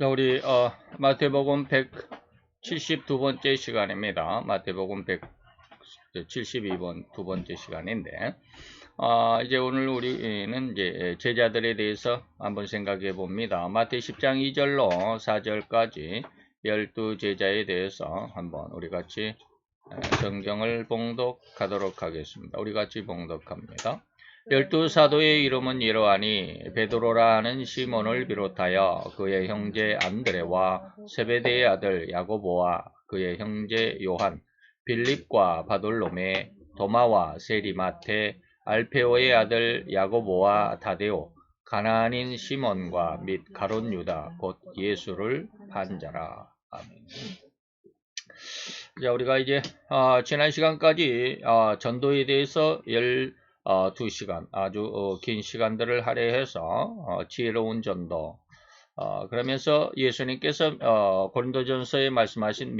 자, 우리 마태복음 172번째 시간입니다. 마태복음 172번 두 번째 시간인데, 이제 오늘 우리는 이제 제자들에 대해서 한번 생각해 봅니다. 마태 10장 2절로 4절까지 12제자에 대해서 한번 우리 같이 성경을 봉독하도록 하겠습니다. 우리 같이 봉독합니다. 12사도의 이름은 이러하니 베드로라 하는 시몬을 비롯하여 그의 형제 안드레와 세베대의 아들 야고보와 그의 형제 요한, 빌립과 바돌로메, 도마와 세리마테, 알페오의 아들 야고보와 다데오, 가나안인 시몬과 및 가롯 유다 곧 예수를 판 자라. 아멘. 자, 우리가 이제 지난 시간까지 전도에 대해서 12시간 아주 긴 시간들을 할애해서 지혜로운 전도, 그러면서 예수님께서 고린도전서에 말씀하신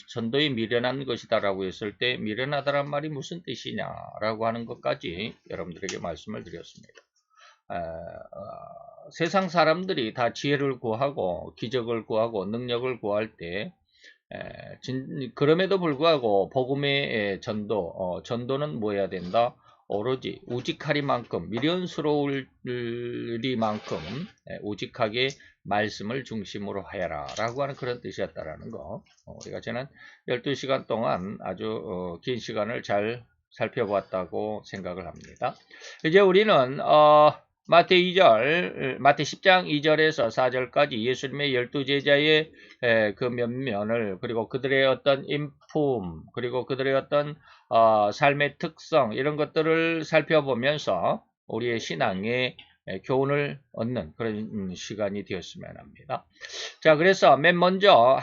전도의 미련한 것이다라고 했을 때 미련하다란 말이 무슨 뜻이냐라고 하는 것까지 여러분들에게 말씀을 드렸습니다. 세상 사람들이 다 지혜를 구하고 기적을 구하고 능력을 구할 때 그럼에도 불구하고 복음의 전도는 뭐 해야 된다? 오로지 우직하리만큼 미련스러울리만큼 우직하게 말씀을 중심으로 하여라 라고 하는 그런 뜻이었다라는 거, 우리가 지난 12시간 동안 아주 긴 시간을 잘 살펴보았다고 생각을 합니다. 이제 우리는 마태 10장 2절에서 4절까지 예수님의 12제자의 그 면면을, 그리고 그들의 어떤 인품, 그리고 그들의 어떤 삶의 특성, 이런 것들을 살펴보면서 우리의 신앙에 교훈을 얻는 그런 시간이 되었으면 합니다. 자, 그래서 맨 먼저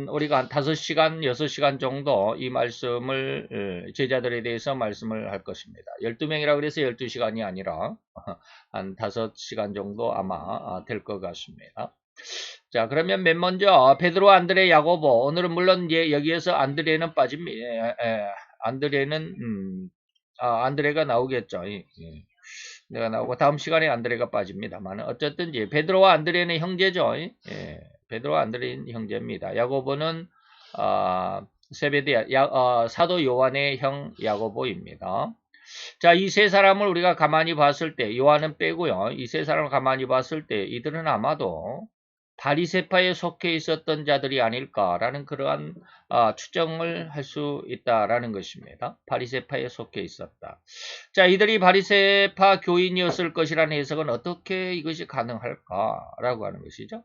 우리가 한 5시간, 6시간 정도 이 말씀을 제자들에 대해서 말씀을 할 것입니다. 12명이라 그래서 12시간이 아니라 한 5시간 정도 아마 될 것 같습니다. 자, 그러면 맨 먼저 베드로, 안드레, 야고보. 오늘은 물론 여기에서 안드레는 빠집니다. 안드레가 나오겠죠. 내가 나오고 다음 시간에 안드레가 빠집니다만, 어쨌든 이제 베드로와 안드레는 형제죠. 베드로와 안드레는 형제입니다. 야고보는 사도 요한의 형 야고보입니다. 자, 이 세 사람을 우리가 가만히 봤을 때, 요한은 빼고요, 이 세 사람을 가만히 봤을 때 이들은 아마도 바리새파에 속해 있었던 자들이 아닐까라는 그러한 추정을 할 수 있다라는 것입니다. 바리새파에 속해 있었다. 자, 이들이 바리새파 교인이었을 것이라는 해석은 어떻게 이것이 가능할까라고 하는 것이죠.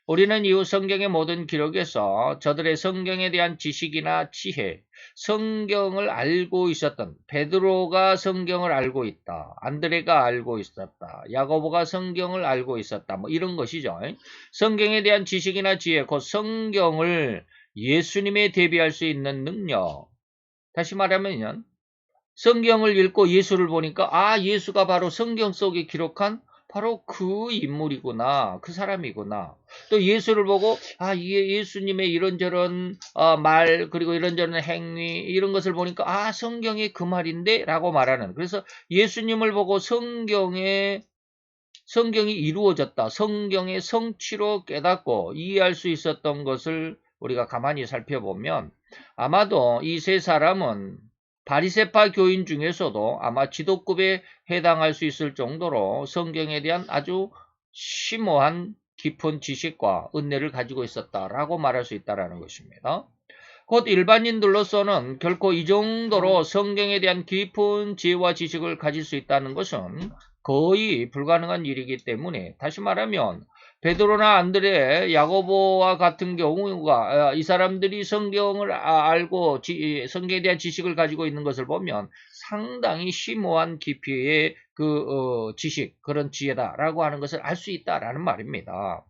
우리는 이후 성경의 모든 기록에서 저들의 성경에 대한 지식이나 지혜, 성경을 알고 있었던, 베드로가 성경을 알고 있다, 안드레가 알고 있었다, 야고보가 성경을 알고 있었다, 뭐 이런 것이죠. 성경에 대한 지식이나 지혜, 곧 성경을 예수님에 대비할 수 있는 능력. 다시 말하면 성경을 읽고 예수를 보니까 예수가 바로 성경 속에 기록한 바로 그 인물이구나, 그 사람이구나. 또 예수를 보고 이게 예수님의 이런저런 말, 그리고 이런저런 행위, 이런 것을 보니까 성경이 그 말인데 라고 말하는, 그래서 예수님을 보고 성경이 이루어졌다, 성경의 성취로 깨닫고 이해할 수 있었던 것을 우리가 가만히 살펴보면 아마도 이 세 사람은 바리새파 교인 중에서도 아마 지도급에 해당할 수 있을 정도로 성경에 대한 아주 심오한 깊은 지식과 은혜를 가지고 있었다라고 말할 수 있다는 것입니다. 곧 일반인들로서는 결코 이 정도로 성경에 대한 깊은 지혜와 지식을 가질 수 있다는 것은 거의 불가능한 일이기 때문에, 다시 말하면 베드로나 안드레, 야고보와 같은 경우가 이 사람들이 성경을 알고 성경에 대한 지식을 가지고 있는 것을 보면 상당히 심오한 깊이의 지식, 그런 지혜다라고 하는 것을 알 수 있다라는 말입니다.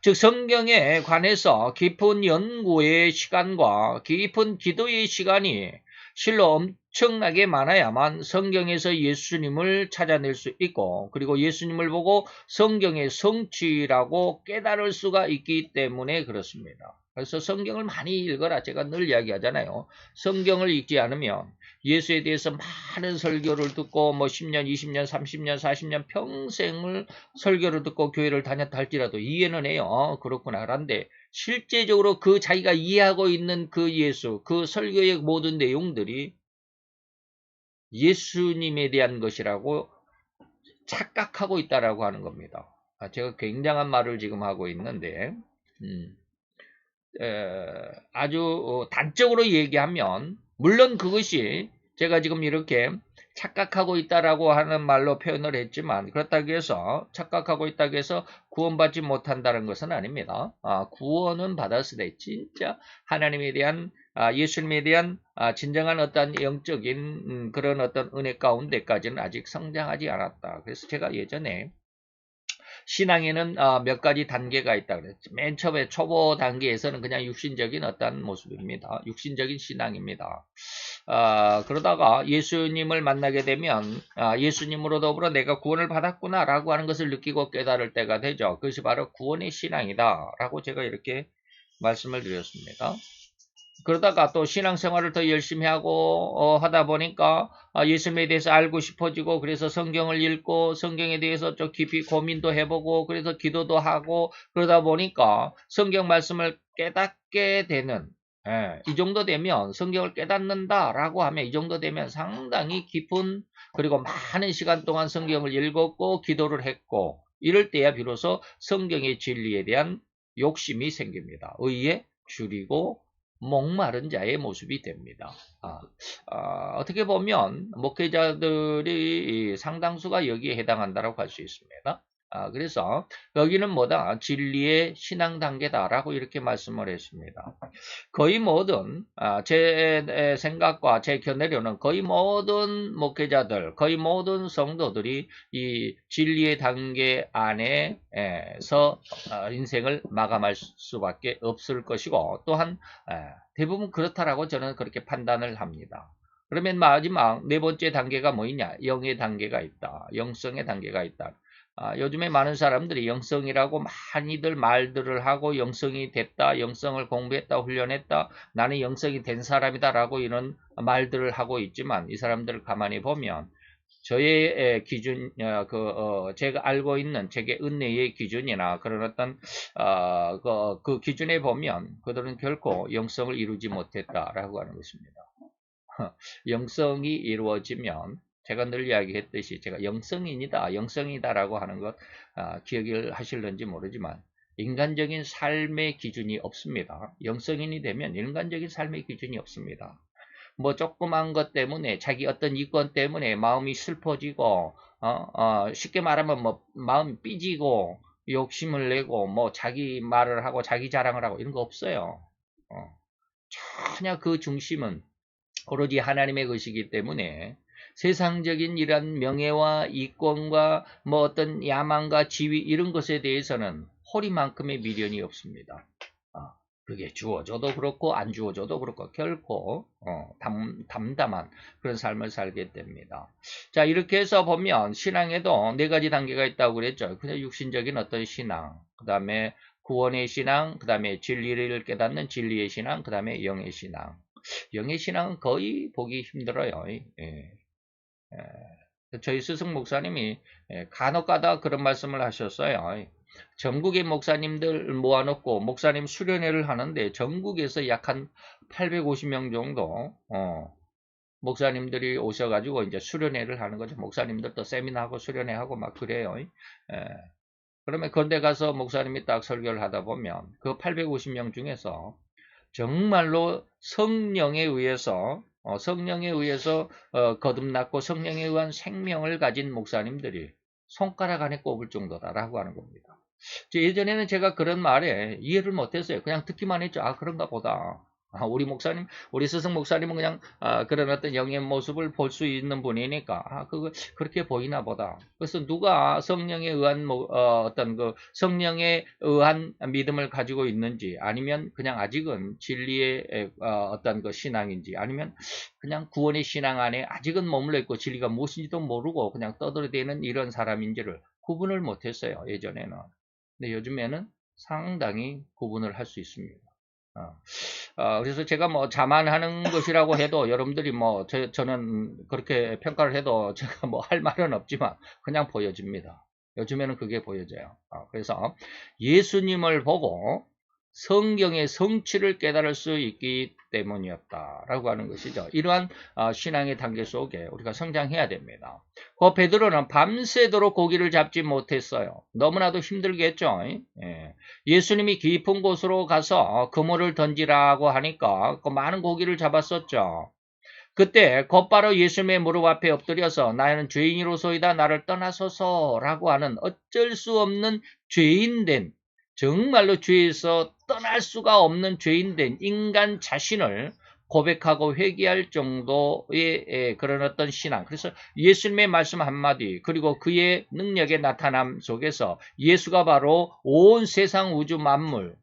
즉 성경에 관해서 깊은 연구의 시간과 깊은 기도의 시간이 실로 엄청나게 많아야만 성경에서 예수님을 찾아낼 수 있고, 그리고 예수님을 보고 성경의 성취라고 깨달을 수가 있기 때문에 그렇습니다. 그래서 성경을 많이 읽어라. 제가 늘 이야기하잖아요. 성경을 읽지 않으면 예수에 대해서 많은 설교를 듣고 뭐 10년, 20년, 30년, 40년 평생을 설교를 듣고 교회를 다녔다 할지라도 이해는 해요. 그렇구나. 그런데 실제적으로 그 자기가 이해하고 있는 그 예수, 그 설교의 모든 내용들이 예수님에 대한 것이라고 착각하고 있다라고 하는 겁니다. 제가 굉장한 말을 지금 하고 있는데 아주 단적으로 얘기하면 물론 그것이 제가 지금 이렇게 착각하고 있다라고 하는 말로 표현을 했지만 그렇다고 해서 착각하고 있다고 해서 구원받지 못한다는 것은 아닙니다. 구원은 받았을 때 진짜 하나님에 대한 예수님에 대한 진정한 어떤 영적인 그런 어떤 은혜 가운데까지는 아직 성장하지 않았다. 그래서 제가 예전에 신앙에는 몇 가지 단계가 있다 그랬죠. 맨 처음에 초보 단계에서는 그냥 육신적인 어떤 모습입니다. 육신적인 신앙입니다. 그러다가 예수님을 만나게 되면 예수님으로 더불어 내가 구원을 받았구나라고 하는 것을 느끼고 깨달을 때가 되죠. 그것이 바로 구원의 신앙이다라고 제가 이렇게 말씀을 드렸습니다. 그러다가 또 신앙생활을 더 열심히 하고 하다 보니까 예수님에 대해서 알고 싶어지고 그래서 성경을 읽고 성경에 대해서 좀 깊이 고민도 해보고 그래서 기도도 하고 그러다 보니까 성경 말씀을 깨닫게 되는 이 정도 되면 성경을 깨닫는다라고 하면 이 정도 되면 상당히 깊은 그리고 많은 시간 동안 성경을 읽었고 기도를 했고 이럴 때야 비로소 성경의 진리에 대한 욕심이 생깁니다. 의에 줄이고 목마른 자의 모습이 됩니다. 어떻게 보면 목회자들이 상당수가 여기에 해당한다고 할 수 있습니다. 그래서 여기는 뭐다? 진리의 신앙 단계다라고 이렇게 말씀을 했습니다. 거의 모든 제 생각과 제 견해로는 거의 모든 목회자들, 거의 모든 성도들이 이 진리의 단계 안에서 인생을 마감할 수밖에 없을 것이고 또한 대부분 그렇다라고 저는 그렇게 판단을 합니다. 그러면 마지막 네 번째 단계가 뭐냐? 영의 단계가 있다. 영성의 단계가 있다. 요즘에 많은 사람들이 영성이라고 많이들 말들을 하고 영성이 됐다, 영성을 공부했다, 훈련했다, 나는 영성이 된 사람이다 라고 이런 말들을 하고 있지만 이 사람들을 가만히 보면 저의 기준, 제가 알고 있는 제게 은혜의 기준이나 그런 어떤 그 기준에 보면 그들은 결코 영성을 이루지 못했다라고 하는 것입니다. 영성이 이루어지면 제가 늘 이야기했듯이 제가 영성인이다, 영성이다라고 하는 것 기억을 하실는지 모르지만 인간적인 삶의 기준이 없습니다. 영성인이 되면 인간적인 삶의 기준이 없습니다. 뭐 조그만 것 때문에 자기 어떤 이권 때문에 마음이 슬퍼지고 쉽게 말하면 뭐 마음이 삐지고 욕심을 내고 뭐 자기 말을 하고 자기 자랑을 하고 이런 거 없어요. 전혀 그 중심은 오로지 하나님의 것이기 때문에 세상적인 이런 명예와 이권과 뭐 어떤 야망과 지위 이런 것에 대해서는 호리만큼의 미련이 없습니다. 그게 주어져도 그렇고 안 주어져도 그렇고 결코 담담한 그런 삶을 살게 됩니다. 자, 이렇게 해서 보면 신앙에도 네 가지 단계가 있다고 그랬죠. 그냥 육신적인 어떤 신앙, 그 다음에 구원의 신앙, 그 다음에 진리를 깨닫는 진리의 신앙, 그 다음에 영의 신앙. 영의 신앙은 거의 보기 힘들어요. 저희 스승 목사님이 간혹가다 그런 말씀을 하셨어요. 전국의 목사님들 모아놓고 목사님 수련회를 하는데 전국에서 약 한 850명 정도 목사님들이 오셔가지고 이제 수련회를 하는 거죠. 목사님들도 세미나하고 수련회하고 막 그래요. 그러면 그런데 가서 목사님이 딱 설교를 하다 보면 그 850명 중에서 정말로 성령에 의해서 거듭났고 성령에 의한 생명을 가진 목사님들이 손가락 안에 꼽을 정도다라고 하는 겁니다. 예전에는 제가 그런 말에 이해를 못했어요. 그냥 듣기만 했죠. 그런가 보다. 우리 목사님, 우리 스승 목사님은 그냥 그런 어떤 영의 모습을 볼 수 있는 분이니까 그거 그렇게 보이나 보다. 그래서 누가 성령에 의한 어떤 그 성령에 의한 믿음을 가지고 있는지 아니면 그냥 아직은 진리의 어떤 그 신앙인지 아니면 그냥 구원의 신앙 안에 아직은 머물러 있고 진리가 무엇인지도 모르고 그냥 떠들어대는 이런 사람인지를 구분을 못했어요. 예전에는. 근데 요즘에는 상당히 구분을 할 수 있습니다. 그래서 제가 뭐 자만하는 것이라고 해도 여러분들이 뭐 저는 그렇게 평가를 해도 제가 뭐 할 말은 없지만 그냥 보여집니다. 요즘에는 그게 보여져요. 그래서 예수님을 보고 성경의 성취를 깨달을 수 있기 때문이었다라고 하는 것이죠. 이러한 신앙의 단계 속에 우리가 성장해야 됩니다. 그 베드로는 밤새도록 고기를 잡지 못했어요. 너무나도 힘들겠죠. 예. 예수님이 깊은 곳으로 가서 그물을 던지라고 하니까 그 많은 고기를 잡았었죠. 그때 곧바로 예수님의 무릎 앞에 엎드려서 나는 죄인으로소이다 나를 떠나소서라고 하는 어쩔 수 없는 죄인된 정말로 죄에서 떠날 수가 없는 죄인된 인간 자신을 고백하고 회개할 정도의 그런 어떤 신앙. 그래서 예수님의 말씀 한마디 그리고 그의 능력의 나타남 속에서 예수가 바로 온 세상 우주 만물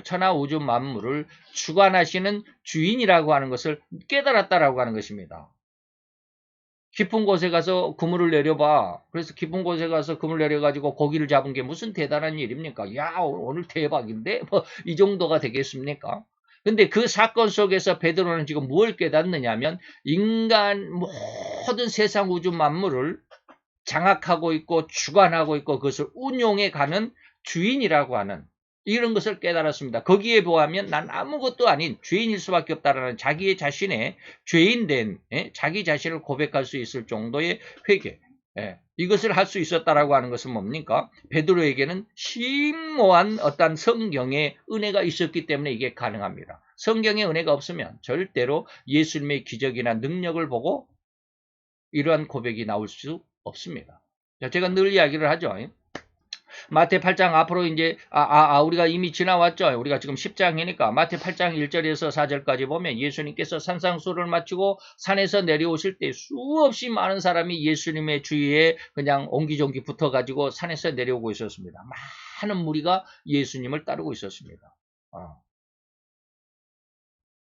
천하 우주 만물을 주관하시는 주인이라고 하는 것을 깨달았다라고 하는 것입니다. 깊은 곳에 가서 그물을 내려봐. 그래서 깊은 곳에 가서 그물 내려가지고 고기를 잡은 게 무슨 대단한 일입니까? 야, 오늘 대박인데? 뭐, 이 정도가 되겠습니까? 근데 그 사건 속에서 베드로는 지금 뭘 깨닫느냐면, 인간 모든 세상 우주 만물을 장악하고 있고, 주관하고 있고, 그것을 운용해 가는 주인이라고 하는, 이런 것을 깨달았습니다. 거기에 보하면 난 아무것도 아닌 죄인일 수밖에 없다라는 자기의 자신의 죄인된 자기 자신을 고백할 수 있을 정도의 회개. 이것을 할 수 있었다라고 하는 것은 뭡니까? 베드로에게는 심오한 어떤 성경의 은혜가 있었기 때문에 이게 가능합니다. 성경의 은혜가 없으면 절대로 예수님의 기적이나 능력을 보고 이러한 고백이 나올 수 없습니다. 제가 늘 이야기를 하죠. 마태 8장 앞으로 이제 우리가 이미 지나왔죠. 우리가 지금 10장이니까 마태 8장 1절에서 4절까지 보면 예수님께서 산상수를 마치고 산에서 내려오실 때 수없이 많은 사람이 예수님의 주위에 그냥 옹기종기 붙어가지고 산에서 내려오고 있었습니다. 많은 무리가 예수님을 따르고 있었습니다.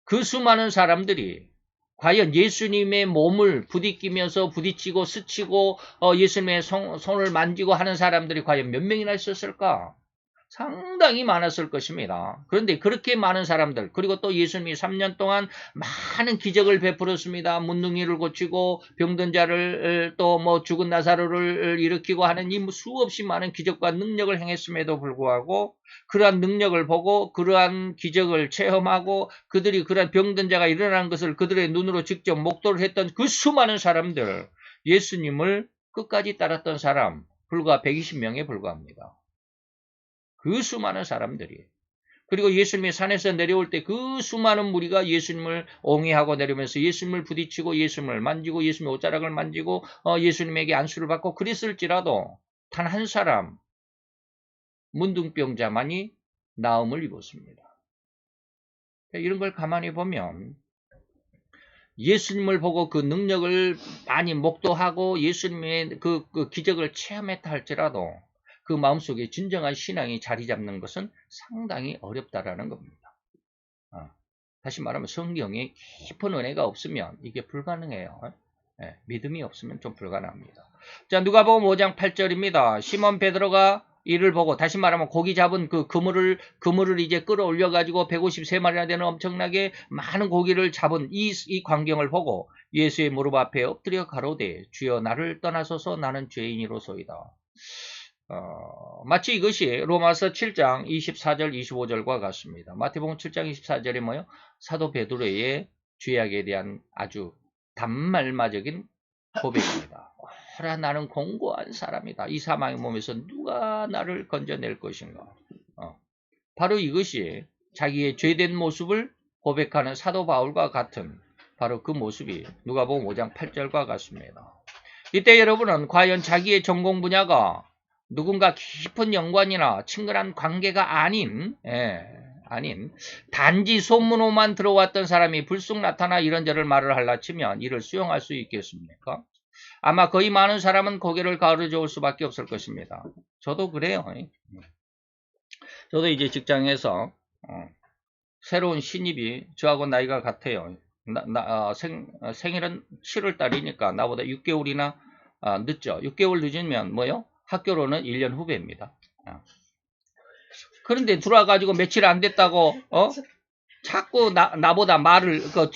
그 수많은 사람들이 과연 예수님의 몸을 부딪히면서 부딪히고 스치고 예수님의 손을 만지고 하는 사람들이 과연 몇 명이나 있었을까? 상당히 많았을 것입니다. 그런데 그렇게 많은 사람들 그리고 또 예수님이 3년 동안 많은 기적을 베풀었습니다. 문둥이를 고치고 병든 자를 또 뭐 죽은 나사로를 일으키고 하는 이 수없이 많은 기적과 능력을 행했음에도 불구하고 그러한 능력을 보고 그러한 기적을 체험하고 그들이 그러한 병든 자가 일어난 것을 그들의 눈으로 직접 목도를 했던 그 수많은 사람들 예수님을 끝까지 따랐던 사람 불과 120명에 불과합니다. 그 수많은 사람들이 그리고 예수님이 산에서 내려올 때 그 수많은 무리가 예수님을 옹이하고 내려오면서 예수님을 부딪히고 예수님을 만지고 예수님의 옷자락을 만지고 예수님에게 안수를 받고 그랬을지라도 단 한 사람 문둥병자만이 나음을 입었습니다. 이런 걸 가만히 보면 예수님을 보고 그 능력을 많이 목도하고 예수님의 그 기적을 체험했다 할지라도 그 마음속에 진정한 신앙이 자리 잡는 것은 상당히 어렵다라는 겁니다. 다시 말하면 성경에 깊은 은혜가 없으면 이게 불가능해요. 믿음이 없으면 좀 불가능합니다. 자, 누가복음 5장 8절입니다. 시몬 베드로가 이를 보고 다시 말하면 고기 잡은 그 그물을 이제 끌어올려 가지고 153마리나 되는 엄청나게 많은 고기를 잡은 이 광경을 보고 예수의 무릎 앞에 엎드려 가로되 주여 나를 떠나소서 나는 죄인이로소이다. 마치 이것이 로마서 7장 24절 25절과 같습니다. 마태복음 7장 24절이 뭐요? 사도 베드로의 죄악에 대한 아주 단말마적인 고백입니다. 오라 나는 공고한 사람이다. 이 사망의 몸에서 누가 나를 건져낼 것인가. 바로 이것이 자기의 죄된 모습을 고백하는 사도 바울과 같은 바로 그 모습이 누가복음 5장 8절과 같습니다. 이때 여러분은 과연 자기의 전공 분야가 누군가 깊은 연관이나 친근한 관계가 아닌 단지 소문으로만 들어왔던 사람이 불쑥 나타나 이런저런 말을 하려 치면 이를 수용할 수 있겠습니까? 아마 거의 많은 사람은 고개를 가로저을 수밖에 없을 것입니다. 저도 그래요. 저도 이제 직장에서 새로운 신입이 저하고 나이가 같아요. 생일은 7월달이니까 나보다 6개월이나 늦죠. 6개월 늦으면 뭐요? 학교로는 1년 후배입니다. 그런데 들어와가지고 며칠 안 됐다고 자꾸 나보다 말을 그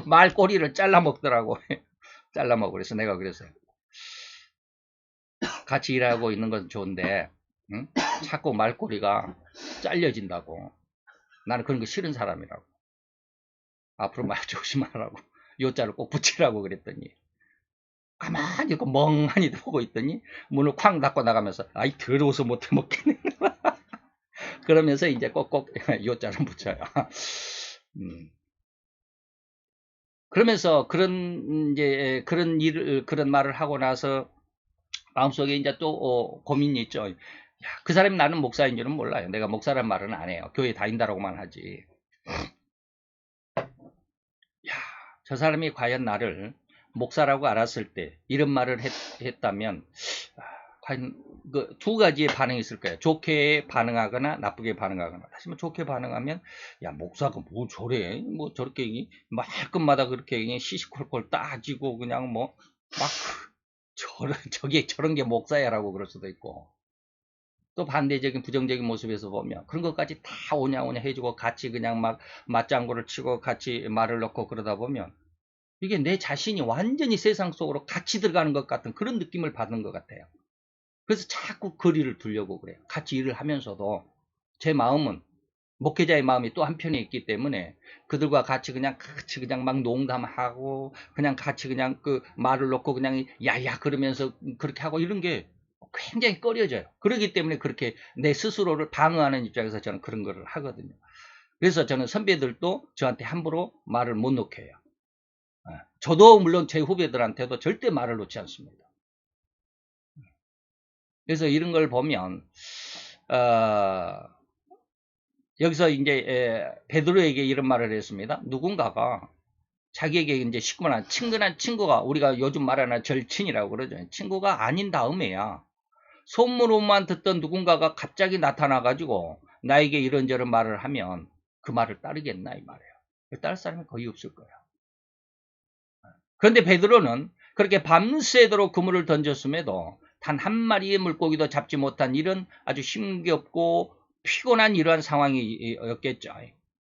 말 꼬리를 잘라 먹더라고. 잘라 먹어. 그래서 내가 그래서 같이 일하고 있는 건 좋은데 응? 자꾸 말꼬리가 잘려진다고. 나는 그런 거 싫은 사람이라고. 앞으로 말 조심하라고. 요자를 꼭 붙이라고 그랬더니 가만히 있고 멍하니 보고 있더니 문을 쾅 닫고 나가면서 아이 더러워서 못해 먹겠네. 그러면서 이제 꼭꼭 요자를 붙여요. 그러면서 그런 말을 하고 나서 마음속에 이제 또 고민이 있죠. 야, 그 사람이 나는 목사인 줄은 몰라요. 내가 목사란 말은 안 해요. 교회 다닌다라고만 하지. 야, 저 사람이 과연 나를 목사라고 알았을 때 이런 말을 했다면 과연 그 두 가지의 반응이 있을 거예요. 좋게 반응하거나 나쁘게 반응하거나. 다시 좋게 반응하면 야 목사가 뭐 저래 뭐 저렇게 말끝마다 그렇게 시시콜콜 따지고 그냥 뭐 막 저런 게 목사야라고 그럴 수도 있고, 또 반대적인 부정적인 모습에서 보면 그런 것까지 다 오냐오냐 해주고 같이 그냥 막 맞장구를 치고 같이 말을 넣고 그러다 보면 이게 내 자신이 완전히 세상 속으로 같이 들어가는 것 같은 그런 느낌을 받는 것 같아요. 그래서 자꾸 거리를 두려고 그래요. 같이 일을 하면서도 제 마음은 목회자의 마음이 또 한편에 있기 때문에 그들과 같이 그냥 막 농담하고 그냥 같이 그냥 그 말을 놓고 그냥 야야 그러면서 그렇게 하고 이런 게 굉장히 꺼려져요. 그렇기 때문에 그렇게 내 스스로를 방어하는 입장에서 저는 그런 거를 하거든요. 그래서 저는 선배들도 저한테 함부로 말을 못 놓게 해요. 저도 물론 제 후배들한테도 절대 말을 놓지 않습니다. 그래서 이런 걸 보면 여기서 이제 베드로에게 이런 말을 했습니다. 누군가가 자기에게 이제 시커먼 친근한 친구가, 우리가 요즘 말하는 절친이라고 그러죠. 친구가 아닌 다음에야 소문으로만 듣던 누군가가 갑자기 나타나가지고 나에게 이런저런 말을 하면 그 말을 따르겠나 이 말이에요. 따를 사람이 거의 없을 거예요. 그런데 베드로는 그렇게 밤새도록 그물을 던졌음에도 단 한 마리의 물고기도 잡지 못한 이런 아주 힘겹고 피곤한 이러한 상황이었겠죠.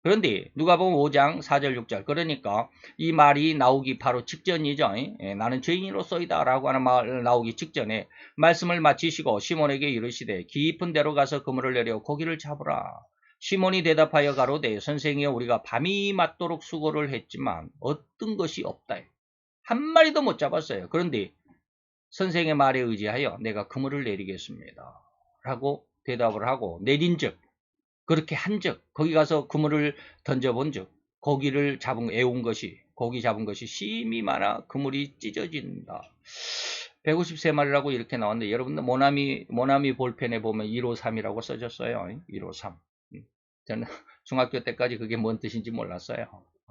그런데 누가복음 5장 4절 6절, 그러니까 이 말이 나오기 바로 직전이죠. 나는 죄인으로서이다 라고 하는 말 나오기 직전에 말씀을 마치시고 시몬에게 이르시되 깊은 데로 가서 그물을 내려 고기를 잡으라. 시몬이 대답하여 가로되 선생이여 우리가 밤이 맞도록 수고를 했지만 어떤 것이 없다. 한 마리도 못 잡았어요. 그런데 선생의 말에 의지하여 내가 그물을 내리겠습니다 라고 대답을 하고 내린 적, 그렇게 한 적, 거기 가서 그물을 던져본 적, 고기 잡은 것이 심히 많아 그물이 찢어진다. 153마리라고 이렇게 나왔는데 여러분들 모나미 볼펜에 보면 153이라고 써졌어요. 153. 저는 중학교 때까지 그게 뭔 뜻인지 몰랐어요.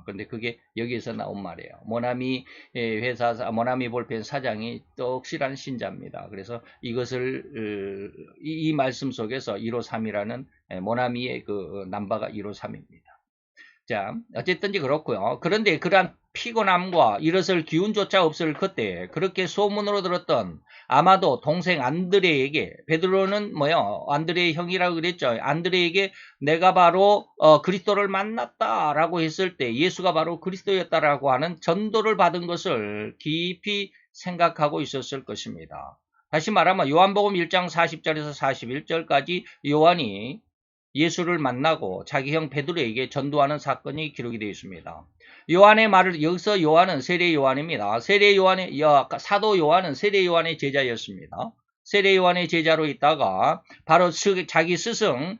근데 그게 여기에서 나온 말이에요. 모나미 모나미 볼펜 사장이 떡실한 신자입니다. 그래서 이것을 이 말씀 속에서 153이라는 모나미의 그 남바가 153입니다. 자, 어쨌든지 그렇고요. 그런데 그러한 피곤함과 일어설 기운조차 없을 그때 그렇게 소문으로 들었던 아마도 동생 안드레에게, 베드로는 안드레의 형이라고 그랬죠. 안드레에게 내가 바로 그리스도를 만났다라고 했을 때 예수가 바로 그리스도였다라고 하는 전도를 받은 것을 깊이 생각하고 있었을 것입니다. 다시 말하면 요한복음 1장 40절에서 41절까지 요한이 예수를 만나고 자기 형 베드로에게 전도하는 사건이 기록이 되어 있습니다. 요한의 말을, 여기서 요한은 세례 요한입니다. 사도 요한은 세례 요한의 제자였습니다. 세례 요한의 제자로 있다가 바로 자기 스승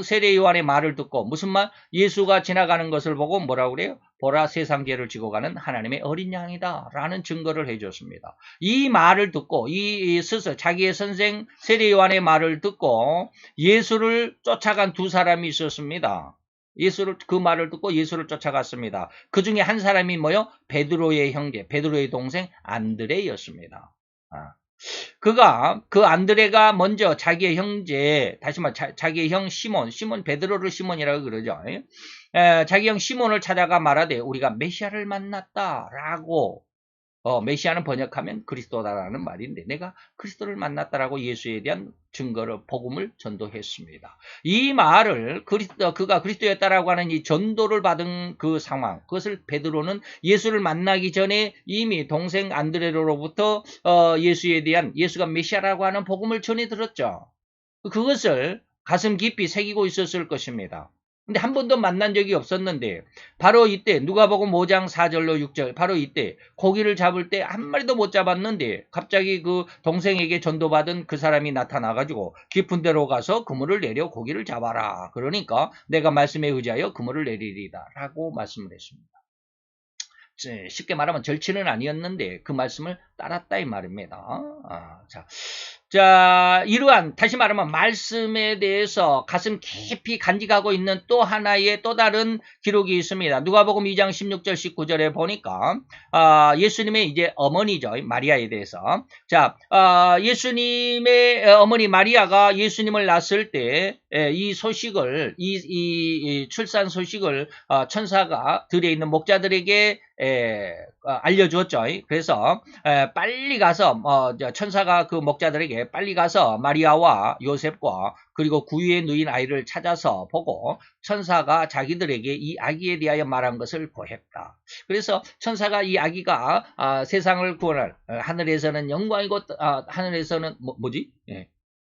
세례 요한의 말을 듣고, 무슨 말? 예수가 지나가는 것을 보고 뭐라고 그래요? 보라 세상 죄를 지고 가는 하나님의 어린 양이다 라는 증거를 해줬습니다. 이 말을 듣고 자기의 선생 세례 요한의 말을 듣고 예수를 쫓아간 두 사람이 있었습니다. 그 말을 듣고 예수를 쫓아갔습니다. 그 중에 한 사람이 베드로의 형제, 베드로의 동생 안드레였습니다. 그 안드레가 먼저 자기의 형제, 다시 말해 자기의 형 시몬, 베드로를 시몬이라고 그러죠. 자기 형 시몬을 찾아가 말하되 우리가 메시아를 만났다라고 메시아는 번역하면 그리스도다라는 말인데 내가 그리스도를 만났다라고 예수에 대한 증거를 복음을 전도했습니다. 이 말을 그가 그리스도였다라고 하는 이 전도를 받은 그 상황, 그것을 베드로는 예수를 만나기 전에 이미 동생 안드레로로부터 예수에 대한 예수가 메시아라고 하는 복음을 전해 들었죠. 그것을 가슴 깊이 새기고 있었을 것입니다. 근데 한 번도 만난 적이 없었는데 바로 이때 누가복음 5장 4절로 6절 바로 이때 고기를 잡을 때 한 마리도 못 잡았는데 갑자기 그 동생에게 전도받은 그 사람이 나타나가지고 깊은 데로 가서 그물을 내려 고기를 잡아라. 그러니까 내가 말씀에 의지하여 그물을 내리리다 라고 말씀을 했습니다. 쉽게 말하면 절친은 아니었는데 그 말씀을 따랐다 이 말입니다. 자, 이러한 다시 말하면 말씀에 대해서 가슴 깊이 간직하고 있는 또 하나의 또 다른 기록이 있습니다. 누가복음 2장 16절 19절에 보니까 예수님의 이제 어머니죠. 마리아에 대해서. 자, 예수님의 어머니 마리아가 예수님을 낳았을 때 이 소식을 이 출산 소식을 천사가 들에 있는 목자들에게 알려주었죠. 그래서 빨리 가서 천사가 그 목자들에게 빨리 가서 마리아와 요셉과 그리고 구유에 누인 아이를 찾아서 보고 천사가 자기들에게 이 아기에 대하여 말한 것을 보였다. 그래서 천사가 이 아기가 세상을 구원할 하늘에서는 영광이고 하늘에서는 뭐지?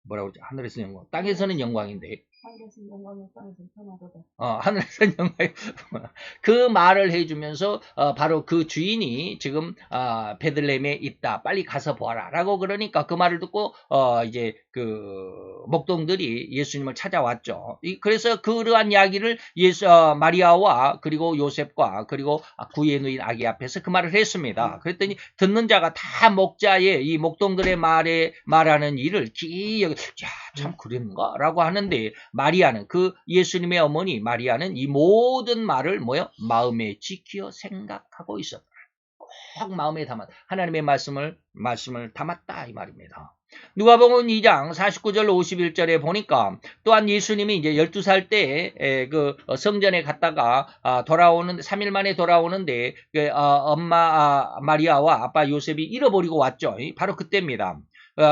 뭐라고 그러죠? 하늘에서는 영광, 땅에서는 영광인데 하늘에서는 영광이 땅에서는 천하도다. 하늘에서는 영광이 그 말을 해주면서 바로 그 주인이 지금 베들레헴에 있다. 빨리 가서 보아라. 라고 그러니까 그 말을 듣고 이제 그 목동들이 예수님을 찾아왔죠. 그래서 그러한 이야기를 마리아와 그리고 요셉과 그리고 구유에 누인 아기 앞에서 그 말을 했습니다. 그랬더니 듣는 자가 다 목자의 이 목동들의 말하는 일을 기억해 참 그랬는가? 라고 하는데 마리아는 그 예수님의 어머니 마리아는 이 모든 말을 마음에 지키어 생각하고 있었다. 꼭 마음에 담아 하나님의 말씀을 담았다 이 말입니다. 누가복음 2장 49절 51절에 보니까 또한 예수님이 이제 12살 때 그 성전에 갔다가 3일 만에 돌아오는데 엄마 마리아와 아빠 요셉이 잃어버리고 왔죠. 바로 그때입니다.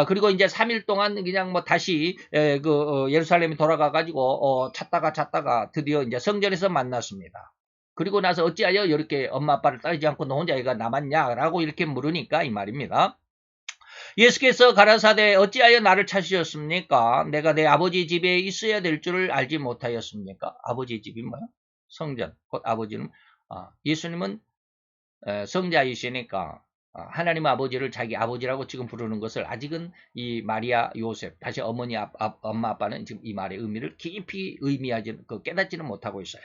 그리고 이제 3일 동안 그냥 다시 예루살렘에 돌아가가지고 찾다가 드디어 이제 성전에서 만났습니다. 그리고 나서 어찌하여 이렇게 엄마 아빠를 따르지 않고 너 혼자 애가 남았냐라고 이렇게 물으니까 이 말입니다. 예수께서 가라사대 어찌하여 나를 찾으셨습니까? 내가 내 아버지 집에 있어야 될 줄을 알지 못하였습니까? 아버지 집이 뭐야? 성전. 곧 아버지는 예수님은 성자이시니까 하나님 아버지를 자기 아버지라고 지금 부르는 것을 아직은 이 마리아 요셉 다시 어머니 엄마 아빠는 지금 이 말의 의미를 깊이 깨닫지는 못하고 있어요.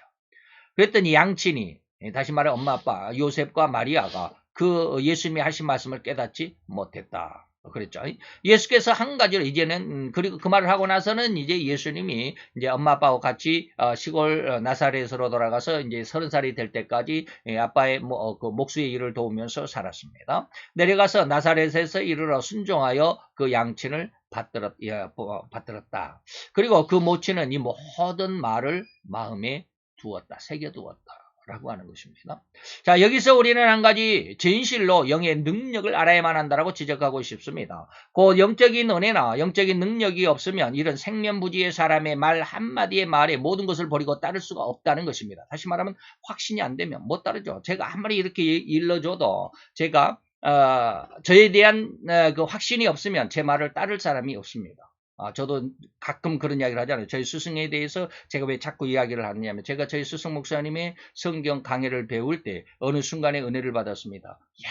그랬더니 양친이 다시 말해 엄마 아빠 요셉과 마리아가 그 예수님이 하신 말씀을 깨닫지 못했다. 그랬죠. 예수께서 한 가지로 이제는 그리고 그 말을 하고 나서는 이제 예수님이 이제 엄마 아빠와 같이 시골 나사렛으로 돌아가서 이제 30살이 될 때까지 아빠의 그 목수의 일을 도우면서 살았습니다. 내려가서 나사렛에서 이르러 순종하여 그 양친을 받들었다. 그리고 그 모친은 이 모든 말을 마음에 두었다. 새겨두었다. 라고 하는 것입니다. 자, 여기서 우리는 한 가지 진실로 영의 능력을 알아야만 한다라고 지적하고 싶습니다. 그 영적인 은혜나 영적인 능력이 없으면 이런 생면부지의 사람의 말 한마디의 말에 모든 것을 버리고 따를 수가 없다는 것입니다. 다시 말하면 확신이 안 되면 못 따르죠. 제가 아무리 이렇게 일러줘도 제가 저에 대한 그 확신이 없으면 제 말을 따를 사람이 없습니다. 저도 가끔 그런 이야기를 하잖아요. 저희 스승에 대해서 제가 왜 자꾸 이야기를 하느냐면 제가 저희 스승 목사님의 성경 강해를 배울 때 어느 순간에 은혜를 받았습니다. 야,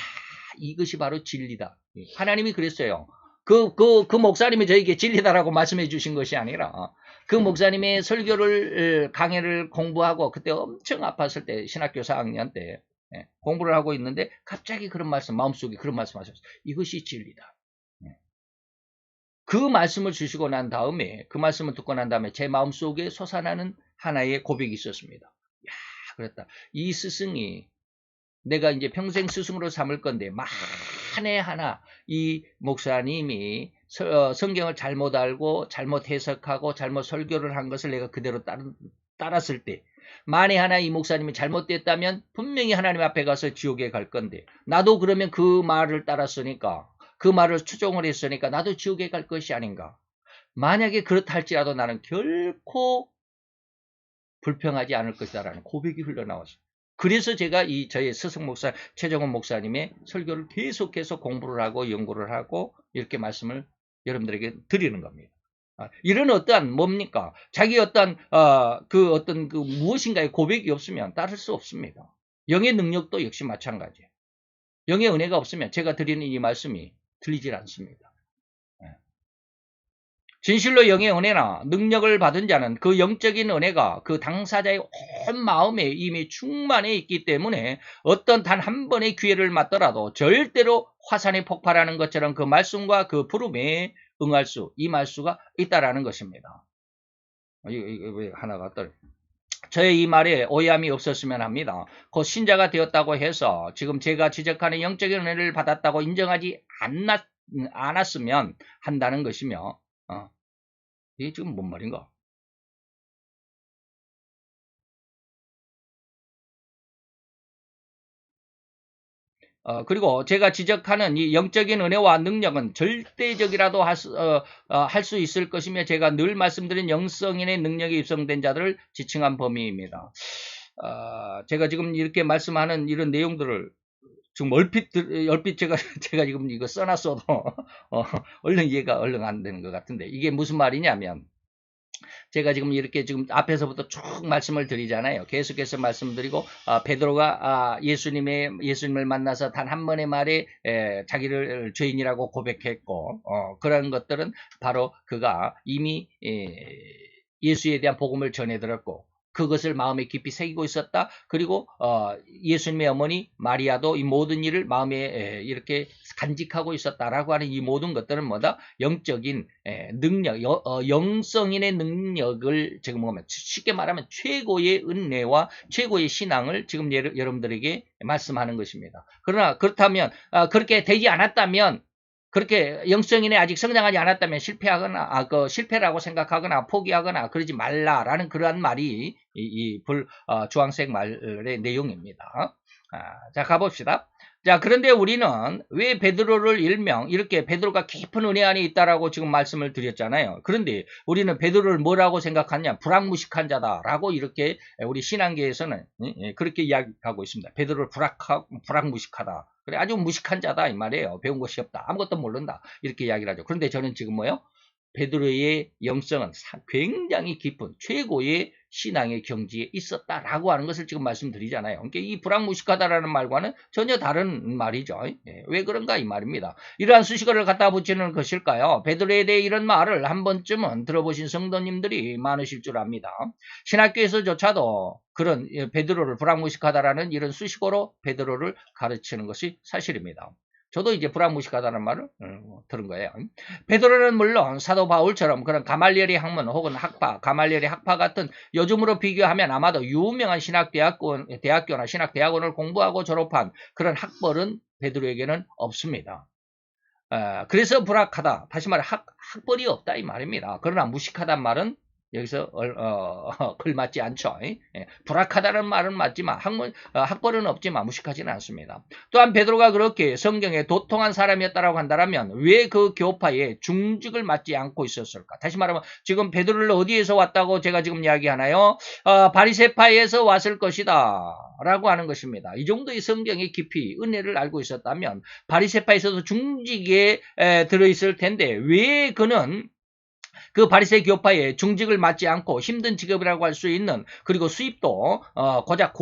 이것이 바로 진리다. 하나님이 그랬어요. 그 목사님이 저에게 진리다라고 말씀해 주신 것이 아니라 그 목사님의 설교를 강해를 공부하고 그때 엄청 아팠을 때 신학교 4학년 때 공부를 하고 있는데 갑자기 그런 말씀 마음속에 그런 말씀 하셨어요. 이것이 진리다. 그 말씀을 주시고 난 다음에 그 말씀을 듣고 난 다음에 제 마음속에 솟아나는 하나의 고백이 있었습니다. 야, 그랬다. 이 스승이 내가 이제 평생 스승으로 삼을 건데 만에 하나 이 목사님이 성경을 잘못 알고 잘못 해석하고 잘못 설교를 한 것을 내가 그대로 따랐을 때 만에 하나 이 목사님이 잘못됐다면 분명히 하나님 앞에 가서 지옥에 갈 건데 나도 그러면 그 말을 따랐으니까 그 말을 추종을 했으니까 나도 지옥에 갈 것이 아닌가. 만약에 그렇다 할지라도 나는 결코 불평하지 않을 것이다라는 고백이 흘러나왔어요. 그래서 제가 저희 스승 목사 최정원 목사님의 설교를 계속해서 공부를 하고 연구를 하고 이렇게 말씀을 여러분들에게 드리는 겁니다. 이런 어떠한 뭡니까? 자기 어떤 그 무엇인가의 고백이 없으면 따를 수 없습니다. 영의 능력도 역시 마찬가지예요. 영의 은혜가 없으면 제가 드리는 이 말씀이 들리질 않습니다. 진실로 영의 은혜나 능력을 받은 자는 그 영적인 은혜가 그 당사자의 온 마음에 이미 충만해 있기 때문에 어떤 단 한 번의 기회를 맞더라도 절대로 화산이 폭발하는 것처럼 그 말씀과 그 부름에 임할 수가 있다라는 것입니다. 왜 하나가 떨어져? 저의 이 말에 오해함이 없었으면 합니다. 곧 신자가 되었다고 해서 지금 제가 지적하는 영적인 은혜를 받았다고 인정하지 않았으면 한다는 것이며 이게 지금 뭔 말인가? 그리고 제가 지적하는 이 영적인 은혜와 능력은 절대적이라도 할 수 있을 것이며 제가 늘 말씀드린 영성인의 능력이 입성된 자들을 지칭한 범위입니다. 제가 지금 이렇게 말씀하는 이런 내용들을 지금 얼핏 제가 지금 이거 써놨어도 얼른 이해가 얼른 안 되는 것 같은데 이게 무슨 말이냐면 제가 지금 이렇게 지금 앞에서부터 쭉 말씀을 드리잖아요. 계속해서 말씀드리고 베드로가 예수님을 만나서 단 한 번의 말에 자기를 죄인이라고 고백했고 그런 것들은 바로 그가 이미 예수에 대한 복음을 전해 들었고 그것을 마음에 깊이 새기고 있었다. 그리고 예수님의 어머니 마리아도 이 모든 일을 마음에 이렇게 간직하고 있었다라고 하는 이 모든 것들은 뭐다? 영적인 능력, 영성인의 능력을 지금 보면 쉽게 말하면 최고의 은혜와 최고의 신앙을 지금 여러분들에게 말씀하는 것입니다. 그러나 그렇다면 그렇게 되지 않았다면 그렇게 영성인에 아직 성장하지 않았다면 실패하거나 실패라고 생각하거나 포기하거나 그러지 말라라는 그러한 말이 주황색 말의 내용입니다. 자 가봅시다. 자 그런데 우리는 왜 베드로를 일명 이렇게 베드로가 깊은 은혜 안에 있다라고 지금 말씀을 드렸잖아요. 그런데 우리는 베드로를 뭐라고 생각하냐? 불황무식한 자다라고 이렇게 우리 신앙계에서는 그렇게 이야기하고 있습니다. 베드로를 불황무식하다. 그래 아주 무식한 자다 이 말이에요. 배운 것이 없다. 아무것도 모른다. 이렇게 이야기를 하죠. 그런데 저는 지금 뭐요? 베드로의 영성은 굉장히 깊은 최고의 신앙의 경지에 있었다라고 하는 것을 지금 말씀드리잖아요. 그러니까 이 불황무식하다라는 말과는 전혀 다른 말이죠. 왜 그런가 이 말입니다. 이러한 수식어를 갖다 붙이는 것일까요? 베드로에 대해 이런 말을 한 번쯤은 들어보신 성도님들이 많으실 줄 압니다. 신학교에서조차도 그런 베드로를 불황무식하다라는 이런 수식어로 베드로를 가르치는 것이 사실입니다. 저도 이제 불황무식하다는 말을 들은 거예요. 베드로는 물론 사도 바울처럼 그런 가말리엘의 학문 혹은 가말리엘의 학파 같은 요즘으로 비교하면 아마도 유명한 대학교나 신학대학원을 공부하고 졸업한 그런 학벌은 베드로에게는 없습니다. 그래서 불학하다. 다시 말해 학벌이 없다 이 말입니다. 그러나 무식하단 말은 여기서 걸맞지 않죠. 불학하다는 말은 맞지만 학벌은 없지만 무식하지는 않습니다. 또한 베드로가 그렇게 성경에 도통한 사람이었다고 한다면 왜 그 교파에 중직을 맡지 않고 있었을까? 다시 말하면 지금 베드로를 어디에서 왔다고 제가 지금 이야기하나요? 바리새파에서 왔을 것이다 라고 하는 것입니다. 이 정도의 성경의 깊이 은혜를 알고 있었다면 바리새파에서도 중직에 들어있을 텐데 왜 그는 그 바리새 교파에 중직을 맡지 않고 힘든 직업이라고 할 수 있는 그리고 수입도 고작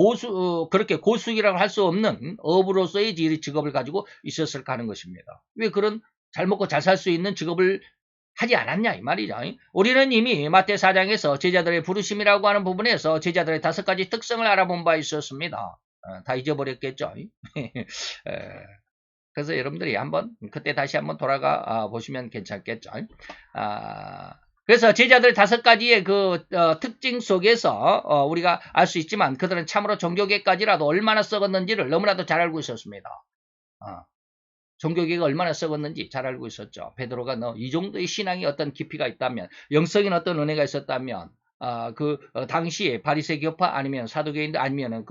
그렇게 고수익이라고 할 수 없는 업으로서의 직업을 가지고 있었을까 하는 것입니다. 왜 그런 잘 먹고 잘 살 수 있는 직업을 하지 않았냐 이 말이죠. 우리는 이미 마태 4장에서 제자들의 부르심이라고 하는 부분에서 제자들의 5가지 특성을 알아본 바 있었습니다. 다 잊어버렸겠죠. 그래서 여러분들이 그때 다시 한번 돌아가 보시면 괜찮겠죠. 그래서 제자들 5가지의 그 특징 속에서 우리가 알 수 있지만 그들은 참으로 종교계까지라도 얼마나 썩었는지를 너무나도 잘 알고 있었습니다. 종교계가 얼마나 썩었는지 잘 알고 있었죠. 베드로가 이 정도의 신앙이 어떤 깊이가 있다면 영성인 어떤 은혜가 있었다면 당시에 바리새 교파 아니면 사두개인들 아니면은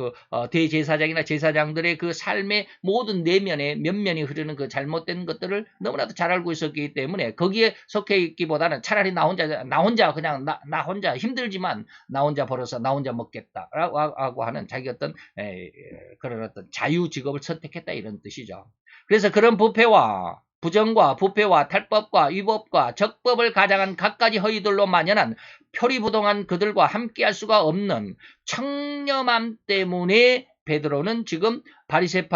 대제사장이나 제사장들의 그 삶의 모든 내면에 면면이 흐르는 그 잘못된 것들을 너무나도 잘 알고 있었기 때문에 거기에 속해 있기보다는 차라리 나 혼자 그냥 나 혼자 힘들지만 나 혼자 벌어서 나 혼자 먹겠다라고 하는 자기 어떤 그런 어떤 자유 직업을 선택했다 이런 뜻이죠. 그래서 그런 부패와 부정과 부패와 탈법과 위법과 적법을 가장한 갖가지 허위들로 만연한 표리부동한 그들과 함께할 수가 없는 청렴함 때문에 베드로는 지금 바리새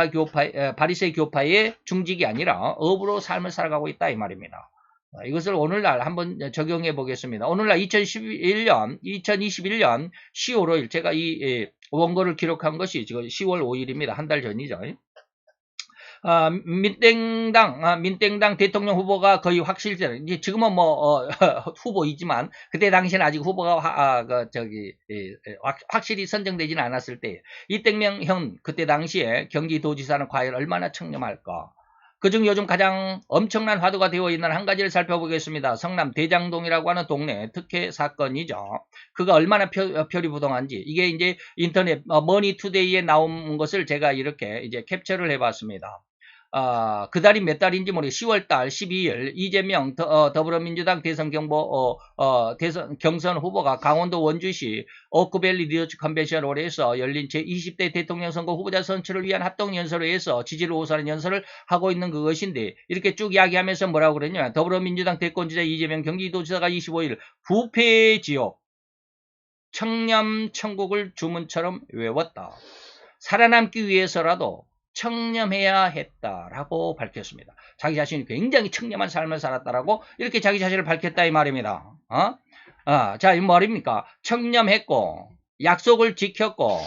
교파의 중직이 아니라 업으로 삶을 살아가고 있다 이 말입니다. 이것을 오늘날 한번 적용해 보겠습니다. 오늘날 2021년 10월 5일 제가 이 원고를 기록한 것이 지금 10월 5일입니다. 한 달 전이죠. 민땡당 대통령 후보가 거의 확실히 이제 지금은 후보이지만 그때 당시에는 아직 후보가 확실히 선정되지는 않았을 때 이땡명 형 그때 당시에 경기도지사는 과연 얼마나 청렴할까? 그중 요즘 가장 엄청난 화두가 되어 있는 한 가지를 살펴보겠습니다. 성남 대장동이라고 하는 동네 특혜 사건이죠. 그가 얼마나 표리부동한지 이게 이제 인터넷 머니투데이에 나온 것을 제가 이렇게 이제 캡처를 해봤습니다. 그 달이 몇 달인지 모르겠어요. 10월달 12일 이재명 더불어민주당 대선 경선 후보가 강원도 원주시 오크밸리 리서치 컨벤션 홀에서 열린 제20대 대통령 선거 후보자 선출을 위한 합동연설회에서 지지를 호소하는 연설을 하고 있는 그것인데 이렇게 쭉 이야기하면서 뭐라고 그랬냐. 더불어민주당 대권주자 이재명 경기도지사가 25일 부패의 지옥 청렴 천국을 주문처럼 외웠다. 살아남기 위해서라도 청렴해야 했다라고 밝혔습니다. 자기 자신이 굉장히 청렴한 삶을 살았다라고 이렇게 자기 자신을 밝혔다 이 말입니다. 자, 이 말입니까? 청렴했고 약속을 지켰고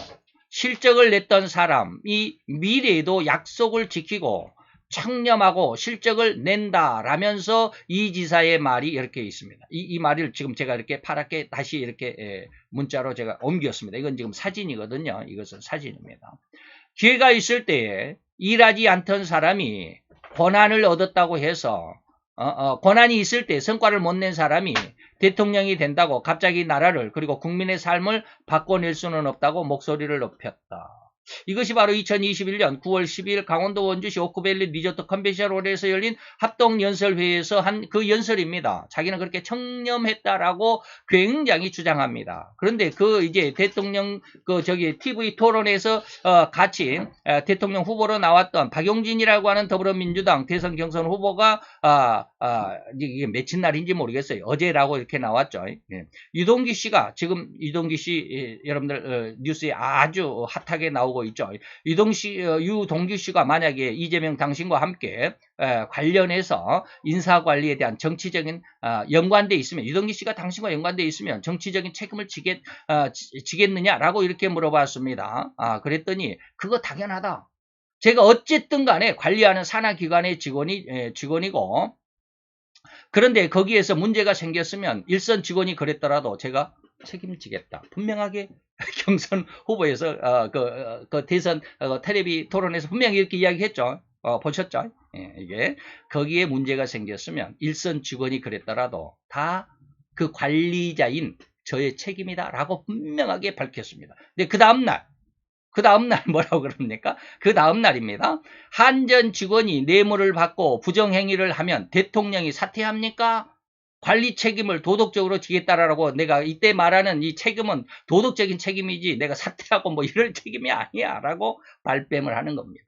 실적을 냈던 사람이 미래에도 약속을 지키고 청렴하고 실적을 낸다라면서 이 지사의 말이 이렇게 있습니다. 이 말을 지금 제가 이렇게 파랗게 다시 이렇게 문자로 제가 옮겼습니다. 이건 지금 사진이거든요. 이것은 사진입니다. 기회가 있을 때에 일하지 않던 사람이 권한을 얻었다고 해서 권한이 있을 때 성과를 못 낸 사람이 대통령이 된다고 갑자기 나라를 그리고 국민의 삶을 바꿔낼 수는 없다고 목소리를 높였다. 이것이 바로 2021년 9월 12일 강원도 원주시 오크밸리 리조트 컨벤션 홀에서 열린 합동연설회에서 한 그 연설입니다. 자기는 그렇게 청렴했다라고 굉장히 주장합니다. 그런데 이제 대통령 TV 토론에서 같이 대통령 후보로 나왔던 박용진이라고 하는 더불어민주당 대선 경선 후보가 이게 며칠 날인지 모르겠어요. 어제라고 이렇게 나왔죠. 유동규 씨가 지금 유동규 씨 여러분들 뉴스에 아주 핫하게 나오고 있죠. 유동규 씨가 만약에 이재명 당신과 함께 관련해서 인사관리에 대한 정치적인 연관돼 있으면 유동규 씨가 당신과 연관돼 있으면 정치적인 책임을 지겠느냐라고 이렇게 물어봤습니다. 그랬더니 그거 당연하다. 제가 어쨌든 간에 관리하는 산하기관의 직원이고 그런데 거기에서 문제가 생겼으면 일선 직원이 그랬더라도 제가 책임지겠다. 분명하게 경선 후보에서 대선 텔레비 토론에서 분명히 이렇게 이야기했죠. 보셨죠? 이게 거기에 문제가 생겼으면 일선 직원이 그랬더라도 다 그 관리자인 저의 책임이다라고 분명하게 밝혔습니다. 근데 그 다음날 뭐라고 그럽니까? 그 다음날입니다. 한전 직원이 뇌물을 받고 부정행위를 하면 대통령이 사퇴합니까? 관리 책임을 도덕적으로 지겠다라고 내가 이때 말하는 이 책임은 도덕적인 책임이지 내가 사퇴하고 뭐 이럴 책임이 아니야 라고 발뺌을 하는 겁니다.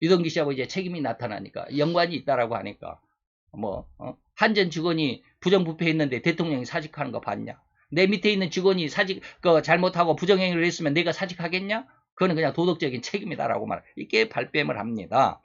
유동규 씨하고 이제 책임이 나타나니까 연관이 있다라고 하니까 한전 직원이 부정부패했는데 대통령이 사직하는 거 봤냐? 내 밑에 있는 직원이 잘못하고 부정행위를 했으면 내가 사직하겠냐? 그거는 그냥 도덕적인 책임이다라고 이렇게 발뺌을 합니다.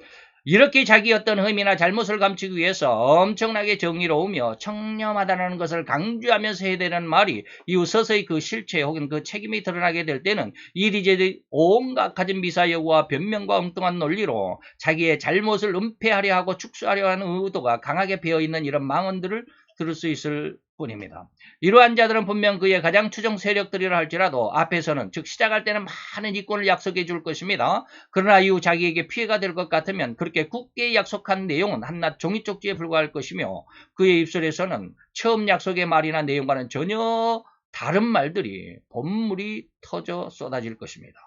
이렇게 자기 어떤 흠이나 잘못을 감추기 위해서 엄청나게 정의로우며 청렴하다는 것을 강조하면서 해야 되는 말이 이후 서서히 그 실체 혹은 그 책임이 드러나게 될 때는 이리저리 온갖 가진 미사여구와 변명과 엉뚱한 논리로 자기의 잘못을 은폐하려 하고 축소하려 하는 의도가 강하게 배어있는 이런 망언들을 들을 수 있을 뿐입니다. 이러한 자들은 분명 그의 가장 추종 세력들이라 할지라도 앞에서는 즉 시작할 때는 많은 이권을 약속해 줄 것입니다. 그러나 이후 자기에게 피해가 될 것 같으면 그렇게 굳게 약속한 내용은 한낱 종이 쪽지에 불과할 것이며 그의 입술에서는 처음 약속의 말이나 내용과는 전혀 다른 말들이 본물이 터져 쏟아질 것입니다.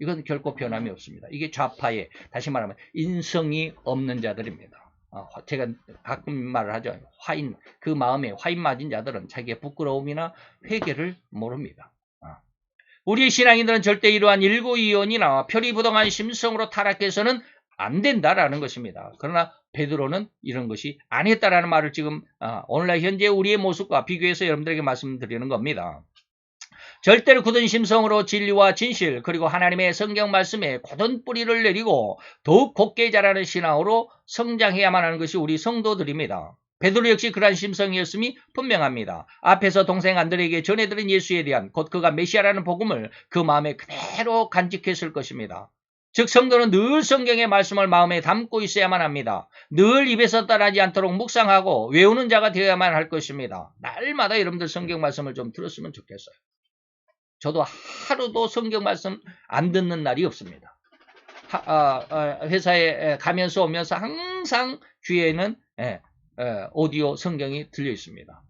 이건 결코 변함이 없습니다. 이게 좌파의, 다시 말하면 인성이 없는 자들입니다. 제가 가끔 말을 하죠. 그 마음에 화인 맞은 자들은 자기의 부끄러움이나 회개를 모릅니다. 우리 신앙인들은 절대 이러한 일고이원이나 표리부동한 심성으로 타락해서는 안 된다라는 것입니다. 그러나 베드로는 이런 것이 아니었다라는 말을 지금 오늘날 현재 우리의 모습과 비교해서 여러분들에게 말씀드리는 겁니다. 절대로 굳은 심성으로 진리와 진실 그리고 하나님의 성경 말씀에 굳은 뿌리를 내리고 더욱 곱게 자라는 신앙으로 성장해야만 하는 것이 우리 성도들입니다. 베드로 역시 그러한 심성이었음이 분명합니다. 앞에서 동생 안드레에게 전해드린 예수에 대한 곧 그가 메시아라는 복음을 그 마음에 그대로 간직했을 것입니다. 즉 성도는 늘 성경의 말씀을 마음에 담고 있어야만 합니다. 늘 입에서 떠나지 않도록 묵상하고 외우는 자가 되어야만 할 것입니다. 날마다 여러분들 성경 말씀을 좀 들었으면 좋겠어요. 저도 하루도 성경 말씀 안 듣는 날이 없습니다. 회사에 가면서 오면서 항상 귀에는 오디오 성경이 들려 있습니다.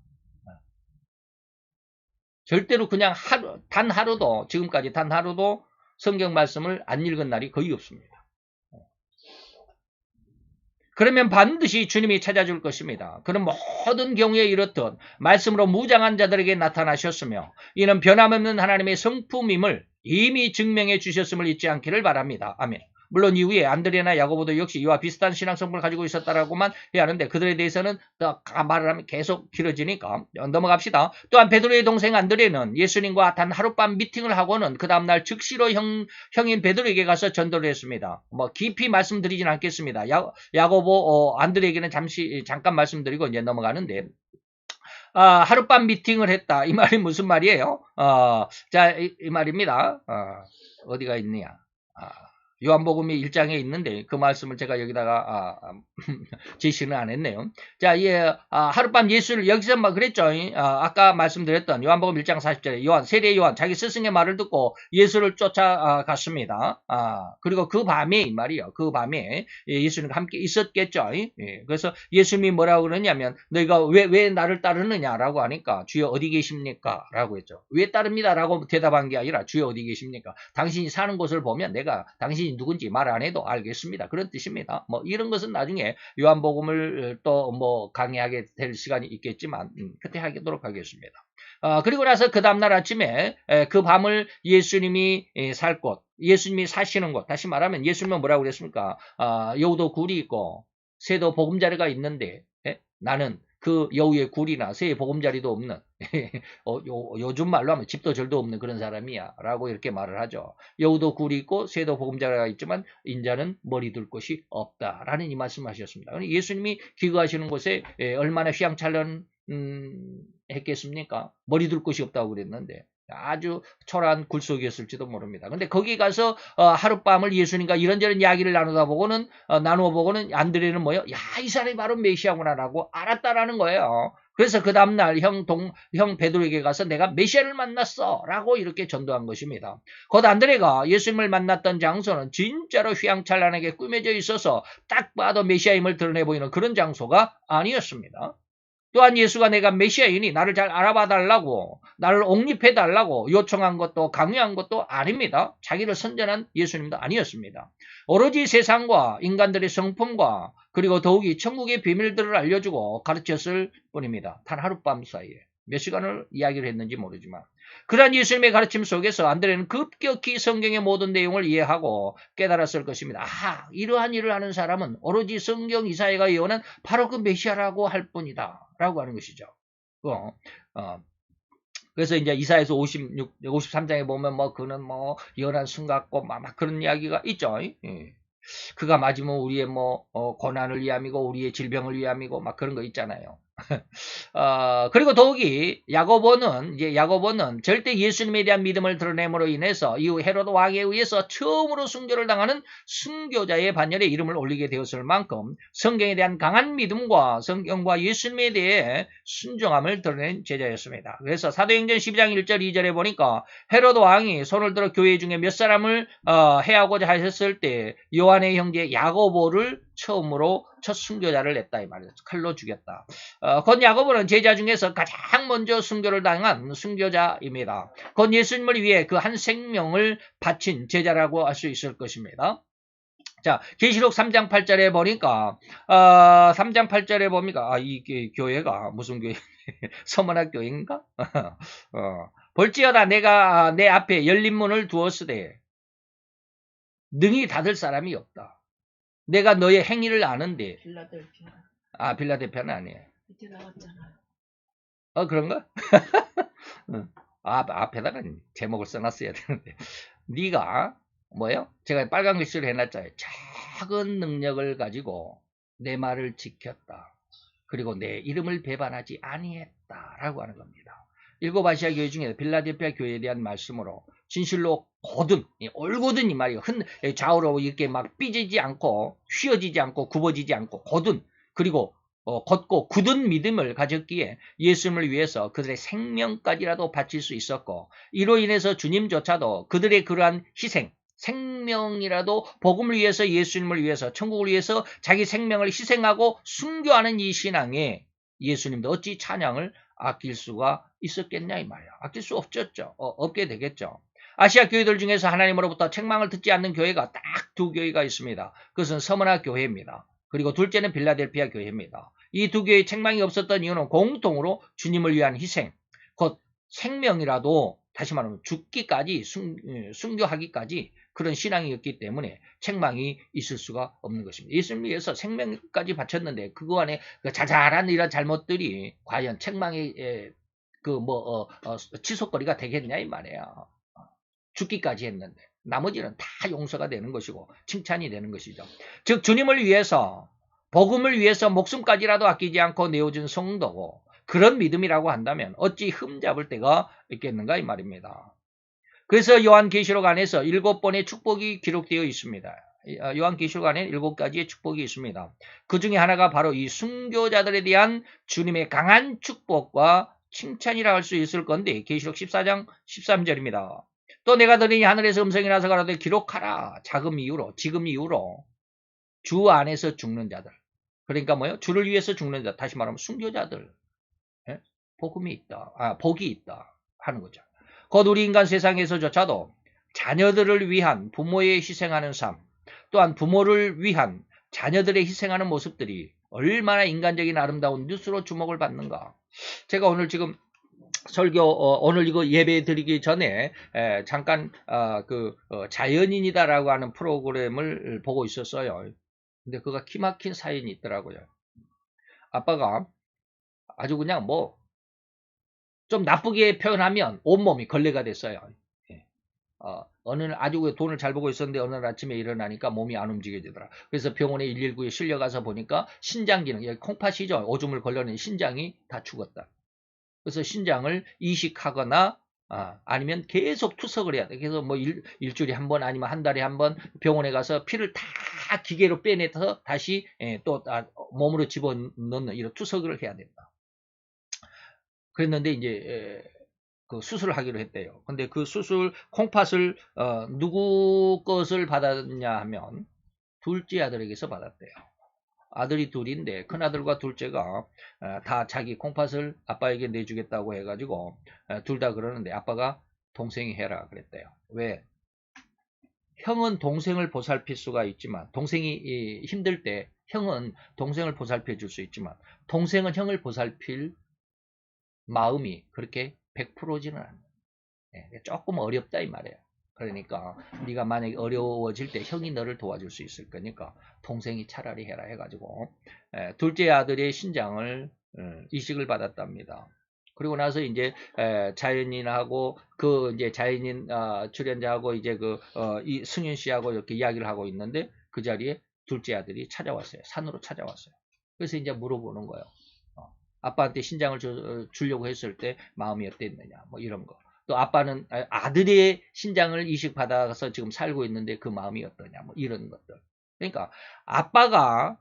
절대로 그냥 단 하루도, 지금까지 단 하루도 성경 말씀을 안 읽은 날이 거의 없습니다. 그러면 반드시 주님이 찾아줄 것입니다. 그는 모든 경우에 이렇듯 말씀으로 무장한 자들에게 나타나셨으며 이는 변함없는 하나님의 성품임을 이미 증명해 주셨음을 잊지 않기를 바랍니다. 아멘. 물론 이후에 안드레나 야고보도 역시 이와 비슷한 신앙 성품을 가지고 있었다라고만 해야 하는데 그들에 대해서는 더 말을 하면 계속 길어지니까 넘어갑시다. 또한 베드로의 동생 안드레는 예수님과 단 하룻밤 미팅을 하고는 그 다음날 즉시로 형인 베드로에게 가서 전도를 했습니다. 깊이 말씀드리진 않겠습니다. 야고보 안드레에게는 잠깐 말씀드리고 이제 넘어가는데 하룻밤 미팅을 했다. 이 말이 무슨 말이에요? 자, 이 말입니다. 어디가 있느냐? 요한복음이 1장에 있는데 그 말씀을 제가 여기다가 제시는 안 했네요. 자, 하룻밤 예수를 여기서 막 그랬죠. 아까 말씀드렸던 요한복음 1장 40절에 세례 요한 자기 스승의 말을 듣고 예수를 쫓아갔습니다. 그리고 그 밤에 이 말이요. 그 밤에 예수님과 함께 있었겠죠. 그래서 예수님이 뭐라고 그러냐면 너희가 왜 나를 따르느냐라고 하니까 주여 어디 계십니까? 라고 했죠. 왜 따릅니다? 라고 대답한 게 아니라 주여 어디 계십니까? 당신이 사는 곳을 보면 내가 당신이 누군지 말 안 해도 알겠습니다. 그런 뜻입니다. 이런 것은 나중에 요한복음을 또 강의하게 될 시간이 있겠지만 그때 하도록 하겠습니다. 그리고 나서 그 다음날 아침에 그 밤을 예수님이 살 곳, 예수님이 사시는 곳, 다시 말하면 예수님은 뭐라고 그랬습니까? 여우도 굴이 있고 새도 보금자리가 있는데 나는 그 여우의 굴이나 새의 보금자리도 없는 요즘 말로 하면 집도 절도 없는 그런 사람이야 라고 이렇게 말을 하죠. 여우도 굴이 있고 새도 보금자리가 있지만 인자는 머리 둘 곳이 없다라는 이 말씀하셨습니다. 예수님이 기거하시는 곳에 얼마나 휘황찬란 했겠습니까? 머리 둘 곳이 없다고 그랬는데 아주 초라한 굴속이었을지도 모릅니다. 근데 거기 가서 하룻밤을 예수님과 이런저런 이야기를 나누어 보고는 안드레는 뭐요? 야, 이 사람이 바로 메시아구나라고 알았다라는 거예요. 그래서 그 다음날 형 베드로에게 가서 내가 메시아를 만났어 라고 이렇게 전도한 것입니다. 곧 안드레가 예수님을 만났던 장소는 진짜로 휘황찬란하게 꾸며져 있어서 딱 봐도 메시아임을 드러내 보이는 그런 장소가 아니었습니다. 또한 예수가 내가 메시아이니 나를 잘 알아봐 달라고 나를 옹립해 달라고 요청한 것도 강요한 것도 아닙니다. 자기를 선전한 예수님도 아니었습니다. 오로지 세상과 인간들의 성품과 그리고 더욱이 천국의 비밀들을 알려주고 가르쳤을 뿐입니다. 단 하룻밤 사이에 몇 시간을 이야기를 했는지 모르지만 그러한 예수님의 가르침 속에서 안드레는 급격히 성경의 모든 내용을 이해하고 깨달았을 것입니다. 이러한 일을 하는 사람은 오로지 성경 이사야가 예언한 바로 그 메시아라고 할 뿐이다 라고 하는 것이죠. 그래서 이제 이사야서 53장에 보면 그는 예언한 순 같고 막 그런 이야기가 있죠. 그가 맞으면 우리의 고난을 위함이고 우리의 질병을 위함이고 막 그런 거 있잖아요. 그리고 더욱이 야고보는 절대 예수님에 대한 믿음을 드러냄으로 인해서 이후 헤로드 왕에 의해서 처음으로 순교를 당하는 순교자의 반열에 이름을 올리게 되었을 만큼 성경에 대한 강한 믿음과 성경과 예수님에 대해 순종함을 드러낸 제자였습니다. 그래서 사도행전 12장 1절 2절에 보니까 헤로드 왕이 손을 들어 교회 중에 몇 사람을 해하고자 하셨을 때 요한의 형제 야고보를 처음으로 첫 순교자를 냈다 이 말이에요. 칼로 죽였다. 곧 야고보는 제자 중에서 가장 먼저 순교를 당한 순교자입니다. 곧 예수님을 위해 그 한 생명을 바친 제자라고 할 수 있을 것입니다. 자, 계시록 3장 8절에 보니까 3장 8절에 보니까 이 교회가 무슨 교회? 서문학 교회인가? 볼지어다 내가 내 앞에 열린 문을 두었으되 능히 닫을 사람이 없다. 내가 너의 행위를 아는데. 빌라델피아. 빌라델피아는 아니에요. 밑에 나왔잖아. 그런가? 앞에다가 제목을 써놨어야 되는데. 네가 뭐예요? 제가 빨간 글씨로 해놨잖아요. 작은 능력을 가지고 내 말을 지켰다. 그리고 내 이름을 배반하지 아니했다라고 하는 겁니다. 일곱 아시아 교회 중에 빌라델피아 교회에 대한 말씀으로 진실로 고든, 올고든 이 말이에요. 좌우로 이렇게 막 삐지지 않고 휘어지지 않고 굽어지지 않고 고든, 그리고 걷고 굳은 믿음을 가졌기에 예수님을 위해서 그들의 생명까지라도 바칠 수 있었고, 이로 인해서 주님조차도 그들의 그러한 희생, 생명이라도 복음을 위해서, 예수님을 위해서, 천국을 위해서 자기 생명을 희생하고 순교하는 이 신앙에 예수님도 어찌 찬양을 아낄 수가 있었겠냐 이 말이야. 아낄 수 없게 되겠죠. 아시아 교회들 중에서 하나님으로부터 책망을 듣지 않는 교회가 딱 두 교회가 있습니다. 그것은 서머나 교회입니다. 그리고 둘째는 빌라델피아 교회입니다. 이 두 교회의 책망이 없었던 이유는 공통으로 주님을 위한 희생, 곧 생명이라도 다시 말하면 죽기까지 순교하기까지 그런 신앙이었기 때문에 책망이 있을 수가 없는 것입니다. 예수님을 위해서 생명까지 바쳤는데 그거 안에 그 자잘한 이런 잘못들이 과연 책망의 치솟거리가 되겠냐 이 말이에요. 죽기까지 했는데 나머지는 다 용서가 되는 것이고 칭찬이 되는 것이죠. 즉 주님을 위해서, 복음을 위해서 목숨까지라도 아끼지 않고 내어준 성도고, 그런 믿음이라고 한다면 어찌 흠잡을 데가 있겠는가 이 말입니다. 그래서 요한계시록 안에서 7번의 축복이 기록되어 있습니다. 요한계시록 안에 7가지의 축복이 있습니다. 그 중에 하나가 바로 이 순교자들에 대한 주님의 강한 축복과 칭찬이라 할 수 있을 건데, 계시록 14장 13절입니다. 또 내가 들으니 하늘에서 음성이 나서 가라되 기록하라. 지금 이후로 주 안에서 죽는 자들. 그러니까 뭐예요? 주를 위해서 죽는 자. 다시 말하면 순교자들. 복이 있다 하는 거죠. 곧 우리 인간 세상에서조차도 자녀들을 위한 부모의 희생하는 삶, 또한 부모를 위한 자녀들의 희생하는 모습들이 얼마나 인간적인 아름다운 뉴스로 주목을 받는가. 제가 오늘 지금 오늘 이거 예배 드리기 전에 잠깐 자연인이다라고 하는 프로그램을 보고 있었어요. 근데 그가 기막힌 사연이 있더라고요. 아빠가 아주 그냥 좀 나쁘게 표현하면 온몸이 걸레가 됐어요. 아주 돈을 잘 벌고 있었는데 어느 아침에 일어나니까 몸이 안 움직여지더라. 그래서 병원에 119에 실려가서 보니까 신장 기능, 콩팥이죠. 오줌을 걸러낸 신장이 다 죽었다. 그래서 신장을 이식하거나 아니면 계속 투석을 해야 돼. 그래서 일주일에 한 번 아니면 한 달에 한 번 병원에 가서 피를 다 기계로 빼내서 다시 또 몸으로 집어넣는 이런 투석을 해야 된다. 그랬는데 이제 그 수술을 하기로 했대요. 근데 그 수술 콩팥을 누구 것을 받았냐 하면 둘째 아들에게서 받았대요. 아들이 둘인데 큰아들과 둘째가 다 자기 콩팥을 아빠에게 내주겠다고 해가지고 둘 다 그러는데 아빠가 동생이 해라 그랬대요. 왜? 형은 동생을 보살필 수가 있지만, 동생이 힘들 때 형은 동생을 보살펴 줄 수 있지만 동생은 형을 보살필 마음이 그렇게 100%지는 않아요. 조금 어렵다 이 말이에요. 그러니까 네가 만약에 어려워질 때 형이 너를 도와줄 수 있을 거니까 동생이 차라리 해라 해가지고 둘째 아들의 신장을 이식을 받았답니다. 그리고 나서 이제 자연인하고 이제 자연인 출연자하고 이제 이 승윤 씨하고 이렇게 이야기를 하고 있는데 그 자리에 둘째 아들이 찾아왔어요. 산으로 찾아왔어요. 그래서 이제 물어보는 거예요. 아빠한테 신장을 주려고 했을 때 마음이 어땠느냐, 이런 거. 또 아빠는 아들의 신장을 이식받아서 지금 살고 있는데 그 마음이 어떠냐, 이런 것들. 그러니까 아빠가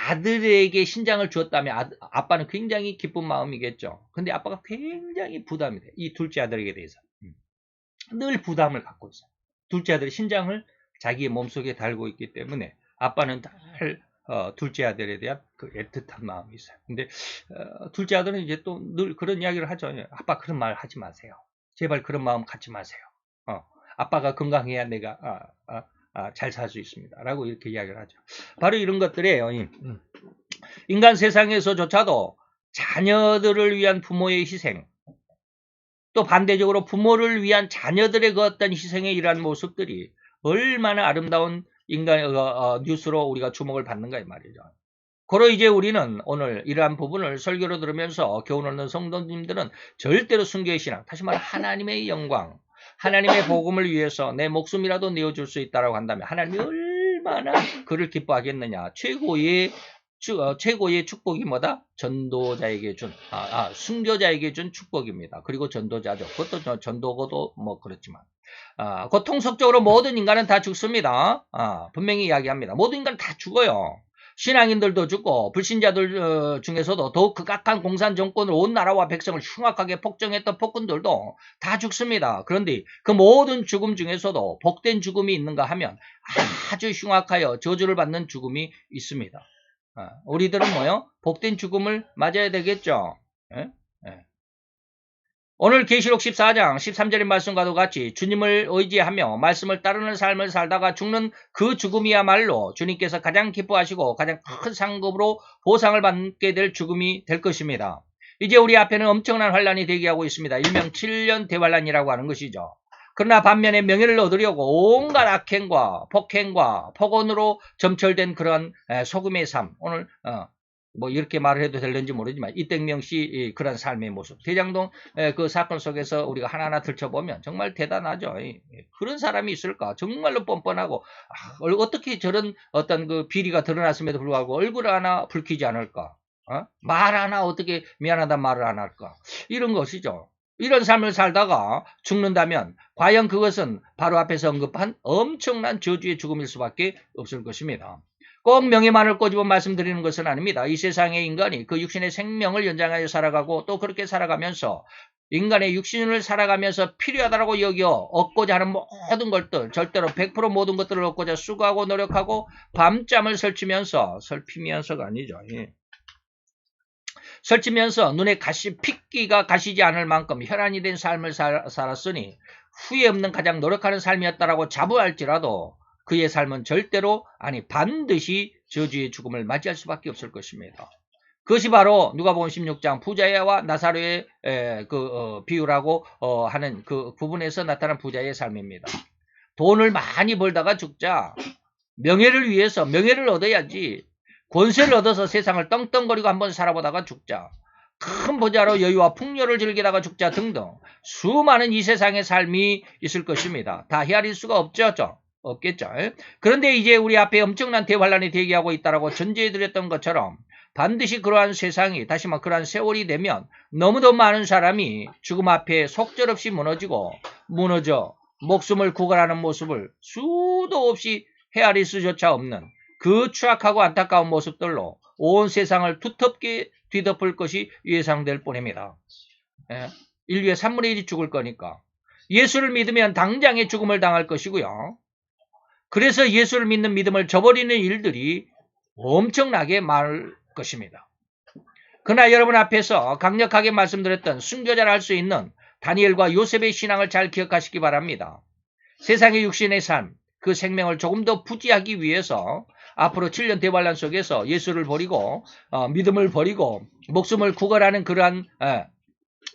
아들에게 신장을 주었다면 아빠는 굉장히 기쁜 마음이겠죠. 근데 아빠가 굉장히 부담이 돼. 이 둘째 아들에게 대해서. 늘 부담을 갖고 있어요. 둘째 아들이 신장을 자기의 몸속에 달고 있기 때문에 아빠는 늘 둘째 아들에 대한 그 애틋한 마음이 있어요. 근데 둘째 아들은 이제 또 늘 그런 이야기를 하죠. 아빠 그런 말 하지 마세요. 제발 그런 마음 갖지 마세요. 아빠가 건강해야 내가 잘 살 수 있습니다. 라고 이렇게 이야기를 하죠. 바로 이런 것들이에요. 인간 세상에서조차도 자녀들을 위한 부모의 희생, 또 반대적으로 부모를 위한 자녀들의 그 어떤 희생에 이러한 모습들이 얼마나 아름다운 인간의 뉴스로 우리가 주목을 받는가 이 말이죠. 그러 이제 우리는 오늘 이러한 부분을 설교로 들으면서 교훈 얻는 성도님들은 절대로 순교의 신앙, 다시 말해 하나님의 영광, 하나님의 복음을 위해서 내 목숨이라도 내어줄 수 있다고 한다면 하나님이 얼마나 그를 기뻐하겠느냐. 최고의 축복이 뭐다? 전도자에게 준, 순교자에게 준 축복입니다. 그리고 전도자죠. 그것도 전도고도 뭐 그렇지만. 통속적으로 모든 인간은 다 죽습니다. 분명히 이야기합니다. 모든 인간은 다 죽어요. 신앙인들도 죽고 불신자들 중에서도 더욱 극악한 공산 정권을 온 나라와 백성을 흉악하게 폭정했던 폭군들도 다 죽습니다. 그런데 그 모든 죽음 중에서도 복된 죽음이 있는가 하면 아주 흉악하여 저주를 받는 죽음이 있습니다. 우리들은 뭐요? 복된 죽음을 맞아야 되겠죠. 오늘 계시록 14장 13절의 말씀과도 같이 주님을 의지하며 말씀을 따르는 삶을 살다가 죽는 그 죽음이야말로 주님께서 가장 기뻐하시고 가장 큰 상급으로 보상을 받게 될 죽음이 될 것입니다. 이제 우리 앞에는 엄청난 환란이 대기하고 있습니다. 일명 7년 대환란이라고 하는 것이죠. 그러나 반면에 명예를 얻으려고 온갖 악행과 폭행과 폭언으로 점철된 그런 소금의 삶, 오늘 뭐 이렇게 말을 해도 될는지 모르지만 이땡명 씨 그런 삶의 모습, 대장동 그 사건 속에서 우리가 하나하나 들춰보면 정말 대단하죠. 그런 사람이 있을까? 정말로 뻔뻔하고 어떻게 저런 어떤 그 비리가 드러났음에도 불구하고 얼굴 하나 붉히지 않을까? 말 하나 어떻게 미안하단 말을 안 할까? 이런 것이죠. 이런 삶을 살다가 죽는다면 과연 그것은 바로 앞에서 언급한 엄청난 저주의 죽음일 수밖에 없을 것입니다. 꼭 명예만을 꼬집어 말씀드리는 것은 아닙니다. 이 세상의 인간이 그 육신의 생명을 연장하여 살아가고 또 그렇게 살아가면서 인간의 육신을 살아가면서 필요하다고 여겨 얻고자 하는 모든 것들, 절대로 100% 모든 것들을 얻고자 수고하고 노력하고 밤잠을 설치면서가 아니죠. 설치면서 눈에 핏기가 가시지 않을 만큼 혈안이 된 삶을 살았으니 후회 없는 가장 노력하는 삶이었다라고 자부할지라도 그의 삶은 절대로 반드시 저주의 죽음을 맞이할 수밖에 없을 것입니다. 그것이 바로 누가복음 16장 부자와 나사로의 비유라고 하는 그 부분에서 나타난 부자의 삶입니다. 돈을 많이 벌다가 죽자. 명예를 위해서 명예를 얻어야지. 권세를 얻어서 세상을 떵떵거리고 한번 살아보다가 죽자. 큰 부자로 여유와 풍요를 즐기다가 죽자 등등 수많은 이 세상의 삶이 있을 것입니다. 다 헤아릴 수가 없겠죠. 그런데 이제 우리 앞에 엄청난 대환란이 대기하고 있다라고 전제해드렸던 것처럼 반드시 그러한 세상이 다시 말해 그러한 세월이 되면 너무도 많은 사람이 죽음 앞에 속절없이 무너져 목숨을 구걸하는 모습을 수도 없이 헤아릴 수조차 없는 그 추악하고 안타까운 모습들로 온 세상을 두텁게 뒤덮을 것이 예상될 뿐입니다. 인류의 3분의 1이 죽을 거니까 예수를 믿으면 당장의 죽음을 당할 것이고요. 그래서 예수를 믿는 믿음을 저버리는 일들이 엄청나게 많을 것입니다. 그러나 여러분 앞에서 강력하게 말씀드렸던 순교자를 할 수 있는 다니엘과 요셉의 신앙을 잘 기억하시기 바랍니다. 세상의 육신의 삶, 그 생명을 조금 더 부지하기 위해서 앞으로 7년 대환란 속에서 예수를 버리고 믿음을 버리고 목숨을 구걸하는 그러한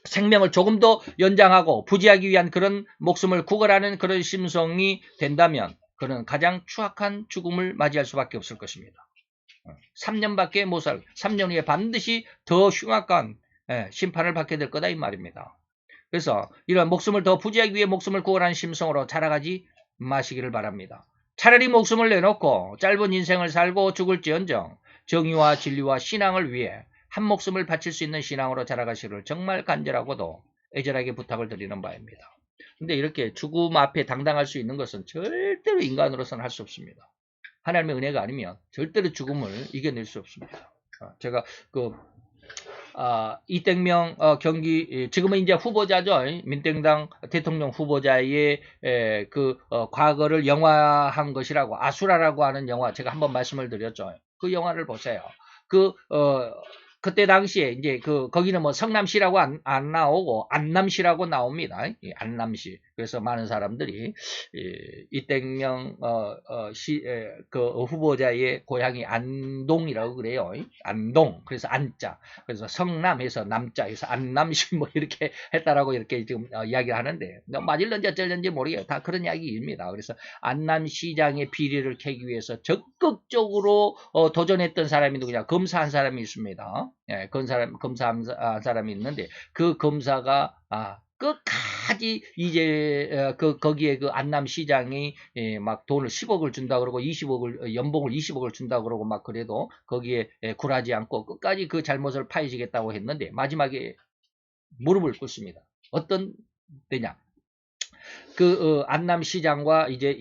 생명을 조금 더 연장하고 부지하기 위한 그런 목숨을 구걸하는 그런 심성이 된다면 그는 가장 추악한 죽음을 맞이할 수밖에 없을 것입니다. 3년밖에 못 살, 3년 후에 반드시 더 흉악한 심판을 받게 될 거다 이 말입니다. 그래서 이런 목숨을 더 부지하기 위해 목숨을 구걸하는 심성으로 자라가지 마시기를 바랍니다. 차라리 목숨을 내놓고 짧은 인생을 살고 죽을지언정 정의와 진리와 신앙을 위해 한 목숨을 바칠 수 있는 신앙으로 자라가시기를 정말 간절하고도 애절하게 부탁을 드리는 바입니다. 근데 이렇게 죽음 앞에 당당할 수 있는 것은 절대로 인간으로서는 할 수 없습니다. 하나님의 은혜가 아니면 절대로 죽음을 이겨낼 수 없습니다. 제가 이땡명 경기 지금은 이제 후보자죠. 민땡당 대통령 후보자의 과거를 영화한 것이라고 아수라라고 하는 영화 제가 한번 말씀을 드렸죠. 그 영화를 보세요. 그때 당시에 이제 거기는 뭐 성남시라고 안 나오고 안남시라고 나옵니다. 안남시. 그래서 많은 사람들이 이땡명 후보자의 고향이 안동이라고 그래요. 안동. 그래서 안자. 그래서 성남에서 남자에서 안남시 뭐 이렇게 했다라고 이렇게 지금 이야기를 하는데 맞을런지 어쩔런지 모르겠어요. 다 그런 이야기입니다. 그래서 안남시장의 비리를 캐기 위해서 적극적으로 도전했던 사람이 누구냐? 검사한 사람이 있습니다. 예, 검사한 사람이 있는데 그 검사가 끝까지 이제 거기에 그 안남시장이 막 돈을 10억을 준다 그러고 20억을 연봉을 20억을 준다 그러고 막 그래도 거기에 굴하지 않고 끝까지 그 잘못을 파헤치겠다고 했는데 마지막에 무릎을 꿇습니다. 어떤 때냐? 안남시장과 이제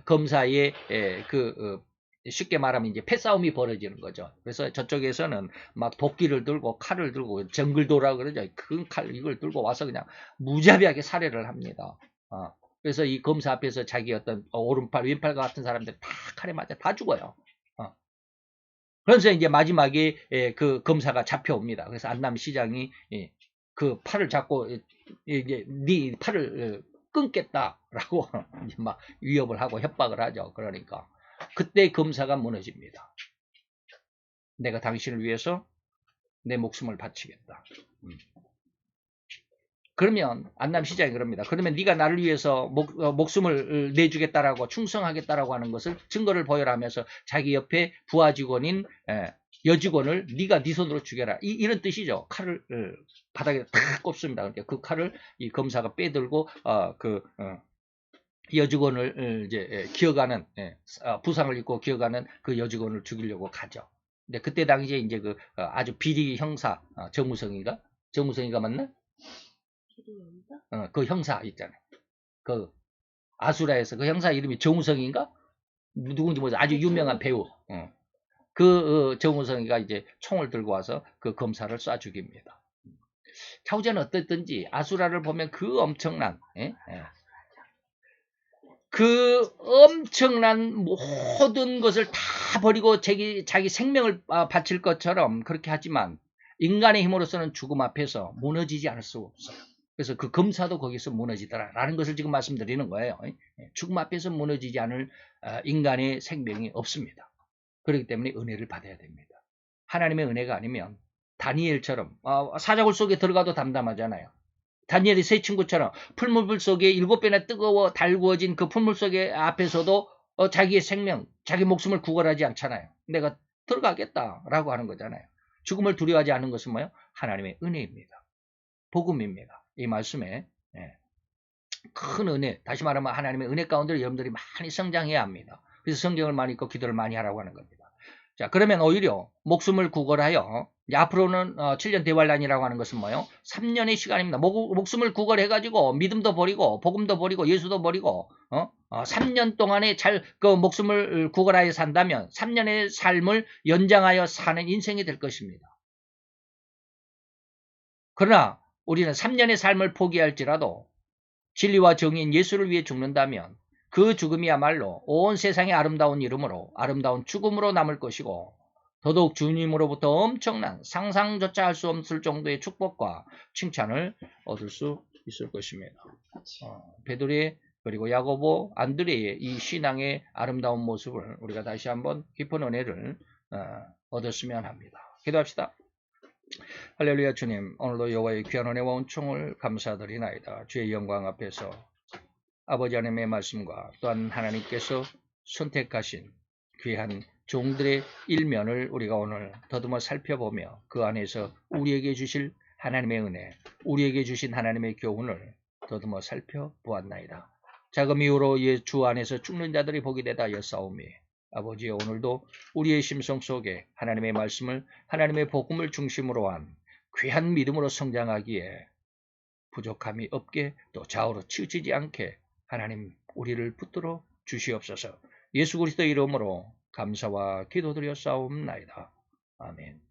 검사의 쉽게 말하면 이제 패싸움이 벌어지는 거죠. 그래서 저쪽에서는 막 도끼를 들고 칼을 들고 정글도라 그러죠. 큰 칼 이걸 들고 와서 그냥 무자비하게 살해를 합니다. 그래서 이 검사 앞에서 자기 어떤 오른팔, 왼팔과 같은 사람들 다 칼에 맞아 다 죽어요. 그래서 이제 마지막에 그 검사가 잡혀옵니다. 그래서 안남시장이 그 팔을 잡고 이제 네 팔을 끊겠다라고 이제 막 위협을 하고 협박을 하죠. 그러니까 그때 검사가 무너집니다. 내가 당신을 위해서 내 목숨을 바치겠다. 그러면 안남시장이 그럽니다. 그러면 네가 나를 위해서 목숨을 내주겠다라고 충성하겠다라고 하는 것을 증거를 보여라 하면서 자기 옆에 부하 직원인 여직원을 네가 네 손으로 죽여라. 이런 뜻이죠. 칼을 바닥에 탁 꼽습니다. 그러니까 그 칼을 이 검사가 빼들고 여직원을 이제 기어가는 부상을 입고 기어가는 그 여직원을 죽이려고 가죠. 근데 그때 당시에 이제 아주 비리 형사 정우성이가 맞나? 그 형사 있잖아요. 그 아수라에서 그 형사 이름이 정우성인가? 누군지 모르죠. 아주 유명한 배우. 정우성이가 이제 총을 들고 와서 그 검사를 쏴 죽입니다. 차후제는 어떻든지 아수라를 보면 그 엄청난 그 엄청난 모든 것을 다 버리고 자기 생명을 바칠 것처럼 그렇게 하지만 인간의 힘으로서는 죽음 앞에서 무너지지 않을 수 없어요. 그래서 그 검사도 거기서 무너지더라라는 것을 지금 말씀드리는 거예요. 죽음 앞에서 무너지지 않을 인간의 생명이 없습니다. 그렇기 때문에 은혜를 받아야 됩니다. 하나님의 은혜가 아니면 다니엘처럼 사자굴 속에 들어가도 담담하잖아요. 다니엘이 세 친구처럼 풀물 속에 7배나 뜨거워 달구어진 그 풀물 속에 앞에서도 자기의 생명, 자기 목숨을 구걸하지 않잖아요. 내가 들어가겠다라고 하는 거잖아요. 죽음을 두려워하지 않는 것은 뭐예요? 하나님의 은혜입니다. 복음입니다. 이 말씀에 큰 은혜, 다시 말하면 하나님의 은혜 가운데 여러분들이 많이 성장해야 합니다. 그래서 성경을 많이 읽고 기도를 많이 하라고 하는 겁니다. 자, 그러면 오히려 목숨을 구걸하여 앞으로는 7년 대환란이라고 하는 것은 뭐예요? 3년의 시간입니다. 목숨을 구걸해가지고 믿음도 버리고 복음도 버리고 예수도 버리고 3년 동안에 그 목숨을 구걸하여 산다면 3년의 삶을 연장하여 사는 인생이 될 것입니다. 그러나 우리는 3년의 삶을 포기할지라도 진리와 정의인 예수를 위해 죽는다면 그 죽음이야말로 온 세상의 아름다운 이름으로 아름다운 죽음으로 남을 것이고 더더욱 주님으로부터 엄청난 상상조차 할 수 없을 정도의 축복과 칭찬을 얻을 수 있을 것입니다. 베드로의 그리고 야고보, 안드레의 이 신앙의 아름다운 모습을 우리가 다시 한번 깊은 은혜를 얻었으면 합니다. 기도합시다. 할렐루야. 주님, 오늘도 여호와의 귀한 은혜와 은총을 감사드리나이다. 주의 영광 앞에서 아버지 하나님의 말씀과 또한 하나님께서 선택하신 귀한 종들의 일면을 우리가 오늘 더듬어 살펴보며 그 안에서 우리에게 주실 하나님의 은혜, 우리에게 주신 하나님의 교훈을 더듬어 살펴보았나이다. 자금 이후로 주 안에서 죽는 자들이 복이 되다 여사오미. 아버지, 오늘도 우리의 심성 속에 하나님의 말씀을, 하나님의 복음을 중심으로 한 귀한 믿음으로 성장하기에 부족함이 없게 또 좌우로 치우치지 않게 하나님 우리를 붙들어 주시옵소서. 예수 그리스도의 이름으로 감사와 기도드려 싸움나이다. 아멘.